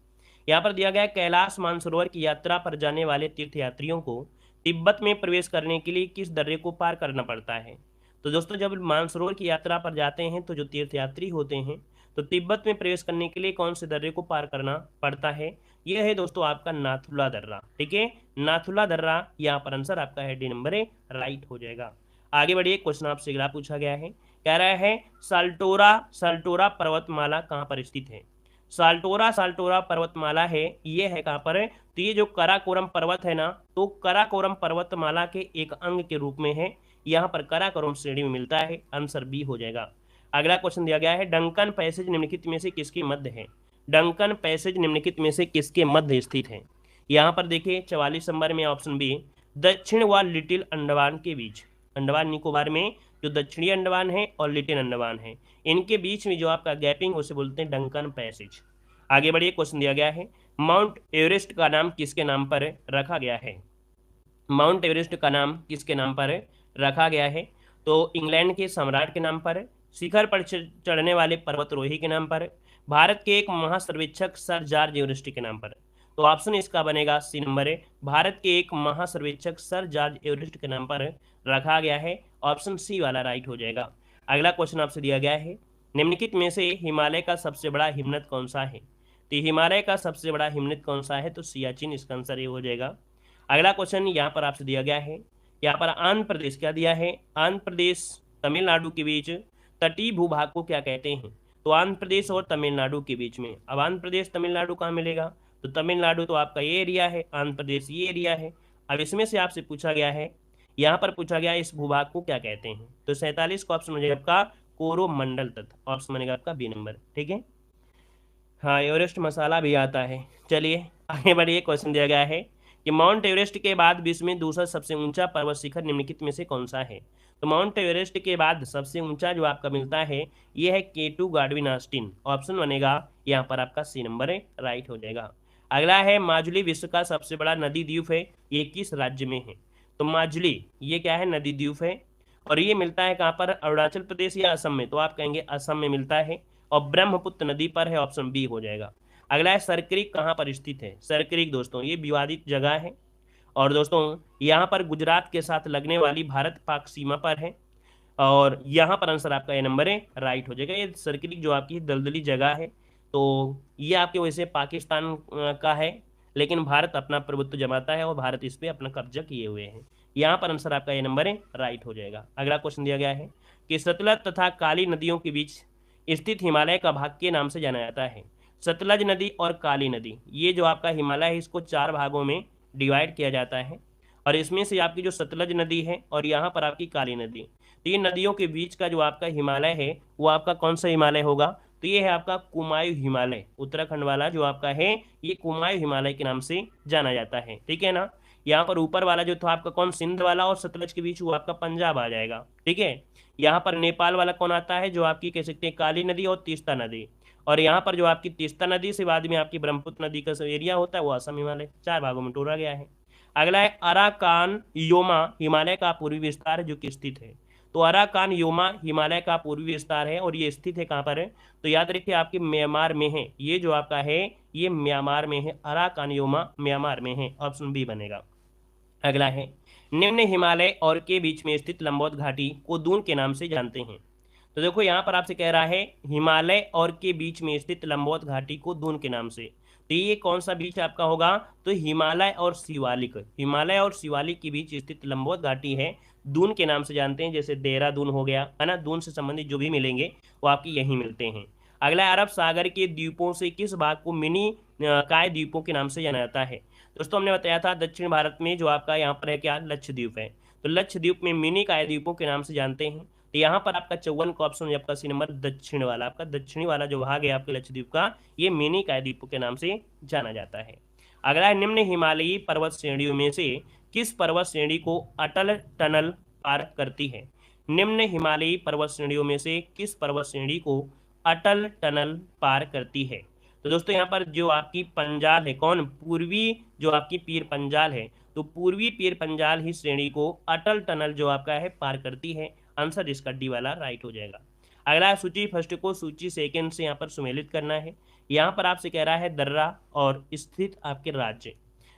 यहाँ पर दिया गया कैलाश मानसरोवर की यात्रा पर जाने वाले तीर्थयात्रियों को तिब्बत में प्रवेश करने के लिए किस दर्रे को पार करना पड़ता है। तो दोस्तों जब मानसरोवर की यात्रा पर जाते हैं तो जो तीर्थयात्री होते हैं तो तिब्बत में प्रवेश करने के लिए कौन से दर्रे को पार करना पड़ता है। यह है दोस्तों आपका नाथुला दर्रा, ठीक है, नाथुला दर्रा, यहाँ पर आंसर आपका है डी नंबर है राइट हो जाएगा। आगे बढ़िए, क्वेश्चन आपसे अगला पूछा गया है, कह रहा है साल्टोरा पर्वतमाला कहाँ पर स्थित है। साल्टोरा पर्वतमाला है, ये है कहाँ पर है। तो ये जो कराकोरम पर्वत है ना, तो कराकोरम पर्वतमाला के एक अंग के रूप में है, यहाँ पर कराकोरम श्रेणी में मिलता है, आंसर बी हो जाएगा। अगला क्वेश्चन दिया गया है, डंकन पैसेज निम्नलिखित में से किसके मध्य है। डंकन पैसेज निम्नलिखित में से किसके मध्य स्थित है। यहाँ पर देखिए 44 नंबर में ऑप्शन बी, दक्षिण व लिटिल अंडमान के बीच, अंडमान निकोबार में जो दक्षिणी अंडमान है और लिटिल अंडमान है, इनके बीच में जो आपका गैपिंग उसे बोलते हैं डंकन पैसेज। आगे बढ़िए, क्वेश्चन दिया गया है, माउंट एवरेस्ट का नाम किसके नाम पर रखा गया है। माउंट एवरेस्ट का नाम किसके नाम पर रखा गया है। तो इंग्लैंड के सम्राट के नाम पर, शिखर पर चढ़ने वाले पर्वतरोही के नाम पर, भारत के एक महासर्वेक्षक सर जॉर्ज एवरेस्ट के नाम पर। तो ऑप्शन इसका बनेगा सी नंबर है, भारत के एक महासर्वेक्षक सर जॉर्ज एवरेस्ट के नाम पर रखा गया है, ऑप्शन सी वाला राइट हो जाएगा। अगला क्वेश्चन आपसे दिया गया है, निम्नलिखित में से हिमालय का सबसे बड़ा हिमनद कौन सा है। तो हिमालय का सबसे बड़ा हिमनद कौन सा है, तो सियाचिन, इसका आंसर ये हो जाएगा। अगला क्वेश्चन यहाँ पर आपसे दिया गया है, यहाँ पर आंध्र प्रदेश क्या दिया है, आंध्र प्रदेश तमिलनाडु के बीच तटीय भूभाग को क्या कहते हैं। तो आंध्र प्रदेश और तमिलनाडु के बीच में, अब आंध्र प्रदेश तमिलनाडु कहाँ मिलेगा, तो तमिलनाडु तो आपका ये एरिया है, आंध्र प्रदेश ये एरिया है। अब इसमें से आपसे पूछा गया है, यहाँ पर पूछा गया इस भूभाग को क्या कहते हैं। तो 47 का ऑप्शन हो जाएगा आपका कोरोमंडल तत्व, ऑप्शन बनेगा आपका बी नंबर, ठीक है। हाँ, एवरेस्ट मसाला भी आता है। चलिए आगे बढ़िए, क्वेश्चन दिया गया है कि माउंट एवरेस्ट के बाद विश्व में दूसरा सबसे ऊंचा पर्वत शिखर निम्नलिखित में से कौन सा है। तो माउंट एवरेस्ट के बाद सबसे ऊंचा जो आपका मिलता है ये है K2 गाडविन ऑस्टिन, ऑप्शन बनेगा यहाँ पर आपका सी नंबर है राइट हो जाएगा। अगला है, माजुली विश्व का सबसे बड़ा नदी द्वीप है, ये किस राज्य में है। तो माजुली ये क्या है, नदी द्वीप है, और ये मिलता है कहाँ पर, अरुणाचल प्रदेश या असम में। तो आप कहेंगे असम में मिलता है, और ब्रह्मपुत्र नदी पर है, ऑप्शन बी हो जाएगा। अगला है, सरक्रीक कहाँ पर स्थित है। सरक्रीक दोस्तों ये विवादित जगह है, और दोस्तों यहाँ पर गुजरात के साथ लगने वाली भारत पाक सीमा पर है, और यहाँ पर आंसर आपका ये नंबर है राइट हो जाएगा। ये सरक्रीक जो आपकी दलदली जगह है, तो ये आपके वैसे पाकिस्तान का है, लेकिन भारत अपना प्रभुत्व जमाता है और भारत इस पे अपना कब्जा किए हुए हैं। यहाँ पर आंसर आपका ये नंबर है राइट हो जाएगा। अगला क्वेश्चन दिया गया है कि सतलज तथा काली नदियों के बीच स्थित हिमालय का भाग के नाम से जाना जाता है। सतलज नदी और काली नदी, ये जो आपका हिमालय है इसको 4 भागों में डिवाइड किया जाता है, और इसमें से आपकी जो सतलज नदी है और यहाँ पर आपकी काली नदी, तो ये नदियों के बीच का जो आपका हिमालय है वो आपका कौन सा हिमालय होगा? तो ये है आपका कुमायूं हिमालय, उत्तराखंड वाला जो आपका है ये कुमायूं हिमालय के नाम से जाना जाता है। ठीक है ना। यहाँ पर ऊपर वाला जो था आपका कौन, सिंध वाला और सतलज के बीच वो आपका पंजाब आ जाएगा। ठीक है। यहाँ पर नेपाल वाला कौन आता है, जो आपकी कह सकते हैं काली नदी और तीस्ता नदी, और यहाँ पर जो आपकी तीस्ता नदी से बाद में आपकी ब्रह्मपुत्र नदी का एरिया होता है वो असम हिमालय। 4 भागों में तोड़ा गया है। अगला है अराकान योमा हिमालय का पूर्वी विस्तार है जो कि स्थित है। तो अराकान योमा हिमालय का पूर्वी विस्तार है और ये स्थित है कहाँ पर है? तो याद रखिए आपके म्यांमार में है। ये जो आपका है ये म्यांमार में है, अराकान योमा म्यांमार में है, ऑप्शन बी बनेगा। अगला है निम्न हिमालय और के बीच में स्थित लंबोद घाटी को दून के नाम से जानते हैं। तो देखो यहाँ पर आपसे कह रहा है हिमालय और के बीच में स्थित लंबोद घाटी को दून के नाम से, तो ये कौन सा बीच आपका होगा? तो हिमालय और शिवालिक, हिमालय और शिवालिक के बीच स्थित लंबोद घाटी है, दून के नाम से जानते हैं। जैसे देहरादून हो गया है ना, दून से संबंधित जो भी मिलेंगे वो आपकी यहीं मिलते हैं। अगला अरब सागर के द्वीपों से किस भाग को मिनी काय द्वीपों के नाम से जाना जाता है? दोस्तों हमने बताया था दक्षिण भारत में जो आपका यहाँ पर है क्या, लक्षद्वीप है, तो लक्षद्वीप में मिनी काय द्वीपों के नाम से जानते हैं। तो यहाँ पर आपका 54 का ऑप्शन है आपका सी नंबर, दक्षिण वाला, आपका दक्षिणी वाला जो भाग है आपके लक्षद्वीप का ये मिनी काय द्वीपों के नाम से जाना जाता है। अगला है निम्न हिमालयी पर्वत श्रेणियों में से किस पर्वत श्रेणी को अटल टनल पार करती है? निम्न हिमालयी पर्वत श्रेणियों में से किस पर्वत श्रेणी को अटल टनल पार करती है? तो दोस्तों यहाँ पर जो आपकी पंजाल है, कौन, पूर्वी जो आपकी पीर पंजाल है, तो पूर्वी पीर पंजाल ही श्रेणी को अटल टनल जो आपका है पार करती है। आंसर इसका डी वाला राइट हो जाएगा। अगला सूची फर्स्ट को सूची सेकंड से यहाँ पर सुमेलित करना है। यहाँ पर आपसे कह रहा है दर्रा और स्थित आपके राज्य।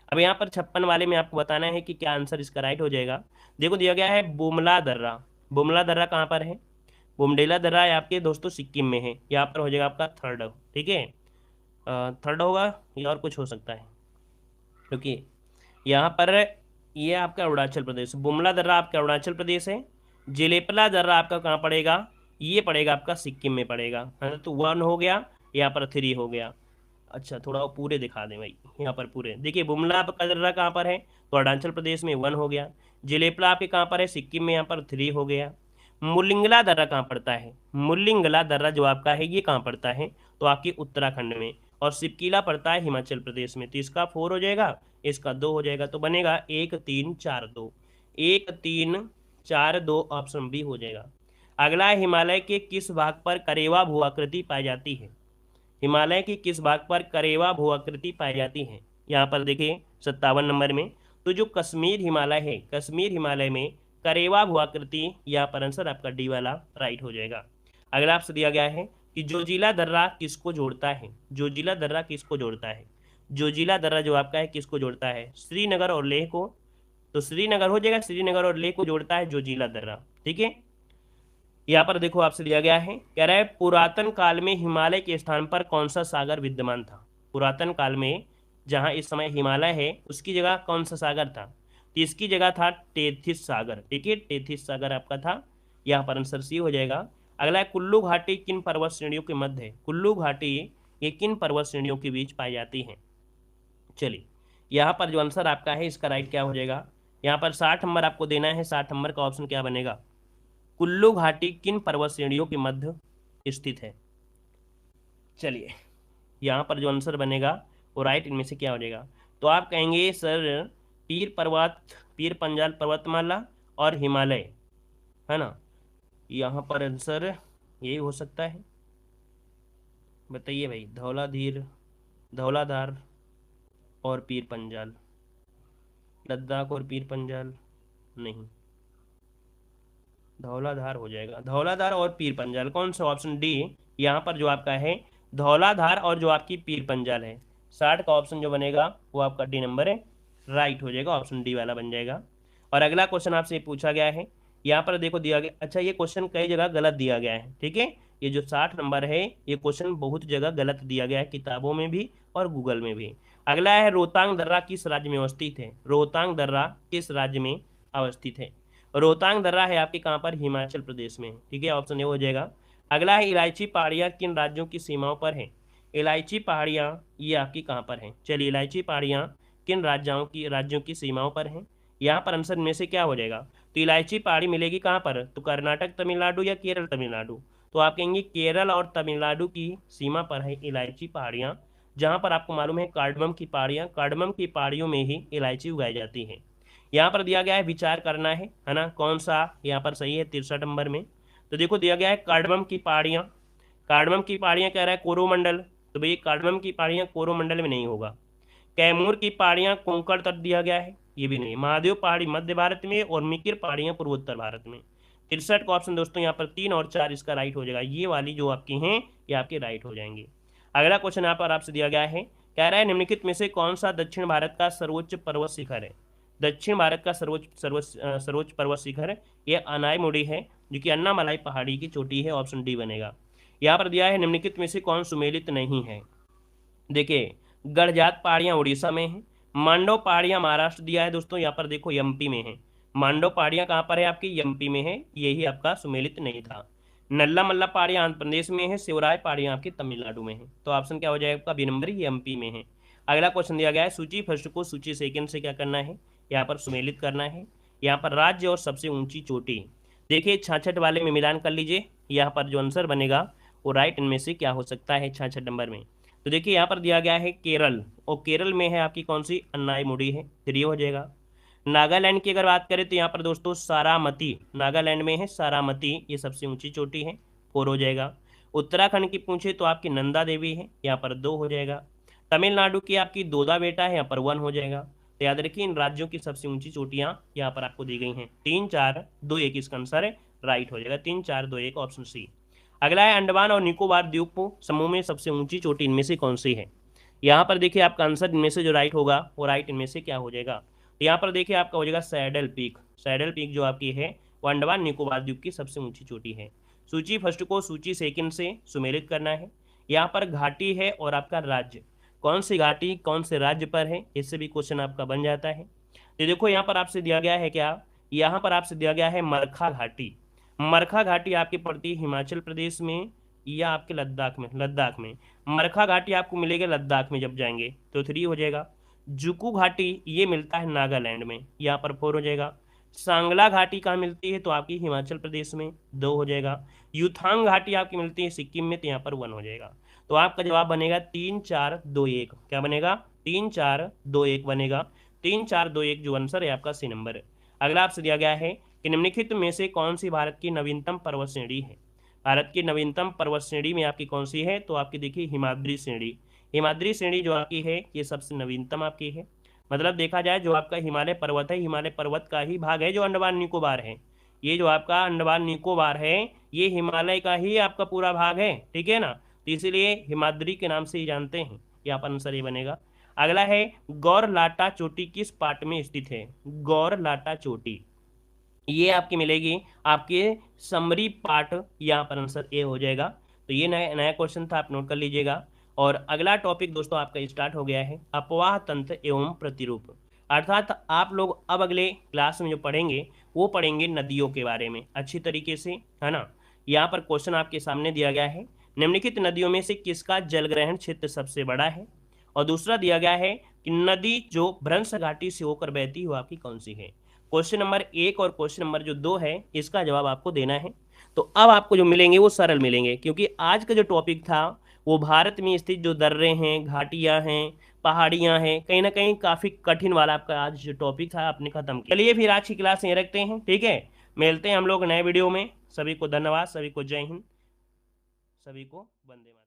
अब यहाँ पर 56 वाले में आपको बताना है कि क्या आंसर इसका राइट हो जाएगा। देखो दिया गया है बुमला दर्रा। बुमला दर्रा कहाँ पर है? बुमडेला दर्रा है आपके दोस्तों सिक्किम में है। यहाँ पर हो जाएगा आपका थर्ड। ठीक है, थर्ड होगा या और कुछ हो सकता है, क्योंकि यहाँ पर ये आपका अरुणाचल प्रदेश, बुमला दर्रा आपका अरुणाचल प्रदेश है। जिलेपला दर्रा आपका कहाँ पड़ेगा? ये पड़ेगा आपका सिक्किम में पड़ेगा, है ना। तो 1 हो गया, यहाँ पर 3 हो गया। अच्छा थोड़ा पूरे दिखा दें भाई, यहाँ पर पूरे देखिए, बुमला आपका दर्रा कहाँ पर है? तो अरुणाचल प्रदेश में 1 हो गया। जिलेपला आपके कहाँ पर है? सिक्किम में, यहाँ पर 3 हो गया। मुलिंगला दर्रा कहाँ पड़ता है? मुलिंगला दर्रा जो आपका है ये कहाँ पड़ता है? तो आपके उत्तराखंड में। और सिपकीला पड़ता है हिमाचल प्रदेश में। तो इसका 4 हो जाएगा, इसका 2 हो जाएगा, तो बनेगा 1 3 4 2, 1 3 4 2, ऑप्शन बी हो जाएगा। अगला है हिमालय के किस भाग पर करेवा भूआकृति पाई जाती है? हिमालय के किस भाग पर करेवा भूआकृति पाई जाती है? यहाँ पर देखिए 57 नंबर में, तो जो कश्मीर हिमालय है, कश्मीर हिमालय में करेवा भूआकृति, यहाँ पर आंसर आपका डी वाला राइट हो जाएगा। अगला आपसे दिया गया है कि जोजिला दर्रा किसको जोड़ता है? जोजिला दर्रा किसको जोड़ता है? जोजिला दर्रा जो आपका है किसको जोड़ता है? श्रीनगर और लेह को। तो श्रीनगर हो जाएगा, श्रीनगर और लेह को जोड़ता है जोजिला दर्रा। ठीक है, यहाँ पर देखो आपसे दिया गया है, कह रहा है पुरातन काल में हिमालय के स्थान पर कौन सा सागर विद्यमान था? पुरातन काल में जहाँ इस समय हिमालय है उसकी जगह कौन सा सागर था? तो इसकी जगह था टेथिस सागर। ठीक है, टेथिस सागर आपका था। यहाँ पर आंसर सी हो जाएगा। अगला है कुल्लू घाटी किन पर्वत श्रेणियों के मध्य है? कुल्लू घाटी ये किन पर्वत श्रेणियों के बीच पाई जाती है? चलिए यहाँ पर जो आंसर आपका है इसका राइट क्या हो जाएगा? यहाँ पर 60 नंबर आपको देना है। 60 नंबर का ऑप्शन क्या बनेगा? कुल्लू घाटी किन पर्वत श्रेणियों के मध्य स्थित है? चलिए यहाँ पर जो आंसर बनेगा वो राइट इनमें से क्या हो जाएगा? तो आप कहेंगे सर पीर पर्वत, पीर पंजाल पर्वतमाला और हिमालय, है ना। यहाँ पर आंसर यही हो सकता है, बताइए भाई। धौलाधार और पीर पंजाल, लद्दाख और पीर पंजाल नहीं, धौलाधार हो जाएगा। धौलाधार और पीर पंजाल, कौन सा? ऑप्शन डी यहाँ पर जो आपका है धौलाधार और जो आपकी पीर पंजाल है। 60 का ऑप्शन जो बनेगा वो आपका डी नंबर है राइट हो जाएगा, ऑप्शन डी वाला बन जाएगा। और अगला क्वेश्चन आपसे पूछा गया है, यहाँ पर देखो दिया गया, अच्छा ये क्वेश्चन कई जगह गलत दिया गया है। ठीक है, ये जो 60 नंबर है, ये क्वेश्चन बहुत जगह गलत दिया गया है, किताबों में भी और गूगल में भी। अगला है रोहतांग दर्रा किस राज्य में अवस्थित है? रोहतांग दर्रा किस राज्य में अवस्थित है? रोहतांग दर्रा है आपके कहाँ पर? हिमाचल प्रदेश में। ठीक है, ऑप्शन ए हो जाएगा। अगला है इलायची पहाड़ियाँ किन राज्यों की सीमाओं पर है? इलायची पहाड़ियाँ ये आपकी कहाँ पर हैं? चलिए, इलायची पहाड़ियाँ किन राज्यों की सीमाओं पर हैं? यहाँ पर आंसर में से क्या हो जाएगा? तो इलायची पहाड़ी मिलेगी कहाँ पर? तो कर्नाटक तमिलनाडु या केरल तमिलनाडु? तो आप कहेंगे केरल और तमिलनाडु की सीमा पर है इलायची पहाड़ियाँ, जहाँ पर आपको मालूम है कार्डमम की पहाड़ियाँ, कार्डमम की पहाड़ियों में ही इलायची उगाई जाती है। यहाँ पर दिया गया है विचार करना है ना, कौन सा यहाँ पर सही है 63 नंबर में? तो देखो दिया गया है कार्डमम की पहाड़ियाँ। कार्डमम की पहाड़ियाँ कह रहा है कोरोमंडल, तो भैया कार्डमम की पहाड़ियाँ कोरोमंडल में नहीं होगा। कैमूर की पहाड़ियाँ कोंकण तट दिया गया है, ये भी नहीं। महादेव पहाड़ी मध्य भारत में और मिकिर पहाड़ियाँ पूर्वोत्तर भारत में। 63 का ऑप्शन दोस्तों यहाँ पर 3 और 4 इसका राइट हो जाएगा। ये वाली जो आपकी हैं ये आपके राइट हो जाएंगे। अगला क्वेश्चन यहाँ पर आपसे दिया गया है, कह रहा है निम्नलिखित में से कौन सा दक्षिण भारत का सर्वोच्च पर्वत शिखर है? दक्षिण भारत का सर्वोच्च पर्वत शिखर ये अनायमुडी है, जो कि अन्नामलाई पहाड़ी की चोटी है। ऑप्शन डी बनेगा। यहाँ पर दिया है निम्नलिखित में से कौन सुमेलित नहीं है? देखिए, गढ़जात पहाड़ियाँ उड़ीसा में है, मांडव पहाड़ियाँ महाराष्ट्र दिया है दोस्तों, यहाँ पर देखो एमपी में है। मांडव पहाड़ियाँ कहाँ पर है आपकी? एमपी में है, यही आपका सुमेलित नहीं था। नल्ला मल्ला पहाड़ियाँ आंध्र प्रदेश में है, शिवराय पहाड़ियाँ आपकी तमिलनाडु में है। तो ऑप्शन क्या हो जाएगा आपका? बी नंबर, ये एमपी में है। अगला क्वेश्चन दिया गया है, सूची फर्स्ट को सूची सेकंड से क्या करना है? यहाँ पर सुमेलित करना है। यहाँ पर राज्य और सबसे ऊंची चोटी, देखिए 66 वाले में मिलान कर लीजिए। यहाँ पर जो आंसर बनेगा वो राइट इनमें से क्या हो सकता है 66 नंबर में? तो देखिए यहाँ पर दिया गया है केरल, और केरल में है आपकी कौन सी? अन्नायमुडी है, 3 हो जाएगा। नागालैंड की अगर बात करें तो यहाँ पर दोस्तों सारामती, नागालैंड में है सारामती, ये सबसे ऊंची चोटी है, 4 हो जाएगा। उत्तराखंड की पूछे तो आपकी नंदा देवी है, यहाँ पर 2 हो जाएगा। तमिलनाडु की आपकी दोदा बेटा है, यहाँ पर 1 हो जाएगा। तो याद रखिए इन राज्यों की सबसे ऊंची चोटियाँ यहाँ पर आपको दी गई हैं। 3 4 2 1 इसका आंसर राइट हो जाएगा। 3 4 2 1 ऑप्शन सी। अगला है अंडमान और निकोबार द्वीप समूह में सबसे ऊंची चोटी इनमें से कौन सी है? यहाँ पर देखिए आपका आंसर इनमें से जो राइट होगा वो राइट इनमें से क्या हो जाएगा? तो यहाँ पर देखिए आपका हो जाएगा सैडल पीक। सैडल पीक जो आपकी है वो अंडमान निकोबार द्वीप की सबसे ऊंची चोटी है। सूची फर्स्ट को सूची सेकंड से सुमेलित करना है। यहाँ पर घाटी है और आपका राज्य, कौन सी घाटी कौन से राज्य पर है, इससे भी क्वेश्चन आपका बन जाता है। तो देखो यहाँ पर आपसे दिया गया है क्या? यहाँ पर आपसे दिया गया है मरखा घाटी। मरखा घाटी आपकी पड़ती है हिमाचल प्रदेश में या आपके लद्दाख में? लद्दाख में। मरखा घाटी आपको मिलेगा लद्दाख में जब जाएंगे, तो 3 हो जाएगा। जुकू घाटी ये मिलता है नागालैंड में, यहाँ पर 4 हो जाएगा। सांगला घाटी कहाँ मिलती है? तो आपकी हिमाचल प्रदेश में, 2 हो जाएगा। युथांग घाटी आपकी मिलती है सिक्किम में, तो यहाँ पर 1 हो जाएगा। तो आपका जवाब बनेगा 3 4 2 1। क्या बनेगा? 3 4 2 1 बनेगा। 3 4 2 1 जो आंसर है आपका सी नंबर है। अगला आपसे दिया गया है कि निम्नलिखित में से कौन सी भारत की नवीनतम पर्वत श्रेणी है? भारत की नवीनतम पर्वत श्रेणी में आपकी कौन सी है? तो आपकी देखिए हिमाद्री श्रेणी। हिमाद्री श्रेणी जो आपकी है ये सबसे नवीनतम आपकी है। मतलब देखा जाए जो आपका हिमालय पर्वत है, हिमालय पर्वत का ही भाग है जो अंडमान निकोबार है। ये जो आपका अंडमान निकोबार है ये हिमालय का ही आपका पूरा भाग है, ठीक है ना? तो इसीलिए हिमाद्री के नाम से ही जानते हैं। यहाँ पर आंसर ये बनेगा। अगला है गौर लाटा चोटी किस पार्ट में स्थित है? गौर लाटा चोटी ये आपकी मिलेगी आपके समरी पार्ट, यहाँ पर आंसर ए हो जाएगा। तो ये नया नया क्वेश्चन था, आप नोट कर लीजिएगा। और अगला टॉपिक दोस्तों आपका स्टार्ट हो गया है अपवाह तंत्र एवं प्रतिरूप। अर्थात आप लोग अब अगले क्लास में जो पढ़ेंगे वो पढ़ेंगे नदियों के बारे में अच्छी तरीके से, है ना। यहाँ पर क्वेश्चन आपके सामने दिया गया है, निम्नलिखित नदियों में से किसका जलग्रहण क्षेत्र सबसे बड़ा है? और दूसरा दिया गया है कि नदी जो भ्रंश घाटी से होकर बहती है वो आपकी कौन सी है? क्वेश्चन नंबर 1 और क्वेश्चन नंबर जो 2 है इसका जवाब आपको देना है। तो अब आपको जो मिलेंगे वो सरल मिलेंगे, क्योंकि आज का जो टॉपिक था वो भारत में स्थित जो दर्रे हैं, घाटियां हैं, पहाड़ियां हैं, कहीं ना कहीं काफ़ी कठिन वाला आपका आज जो टॉपिक था आपने खत्म किया। चलिए फिर आज की क्लास यहीं रखते हैं, ठीक है। मिलते हैं हम लोग नए वीडियो में। सभी को धन्यवाद, सभी को जय हिंद, सभी को वंदे मातरम।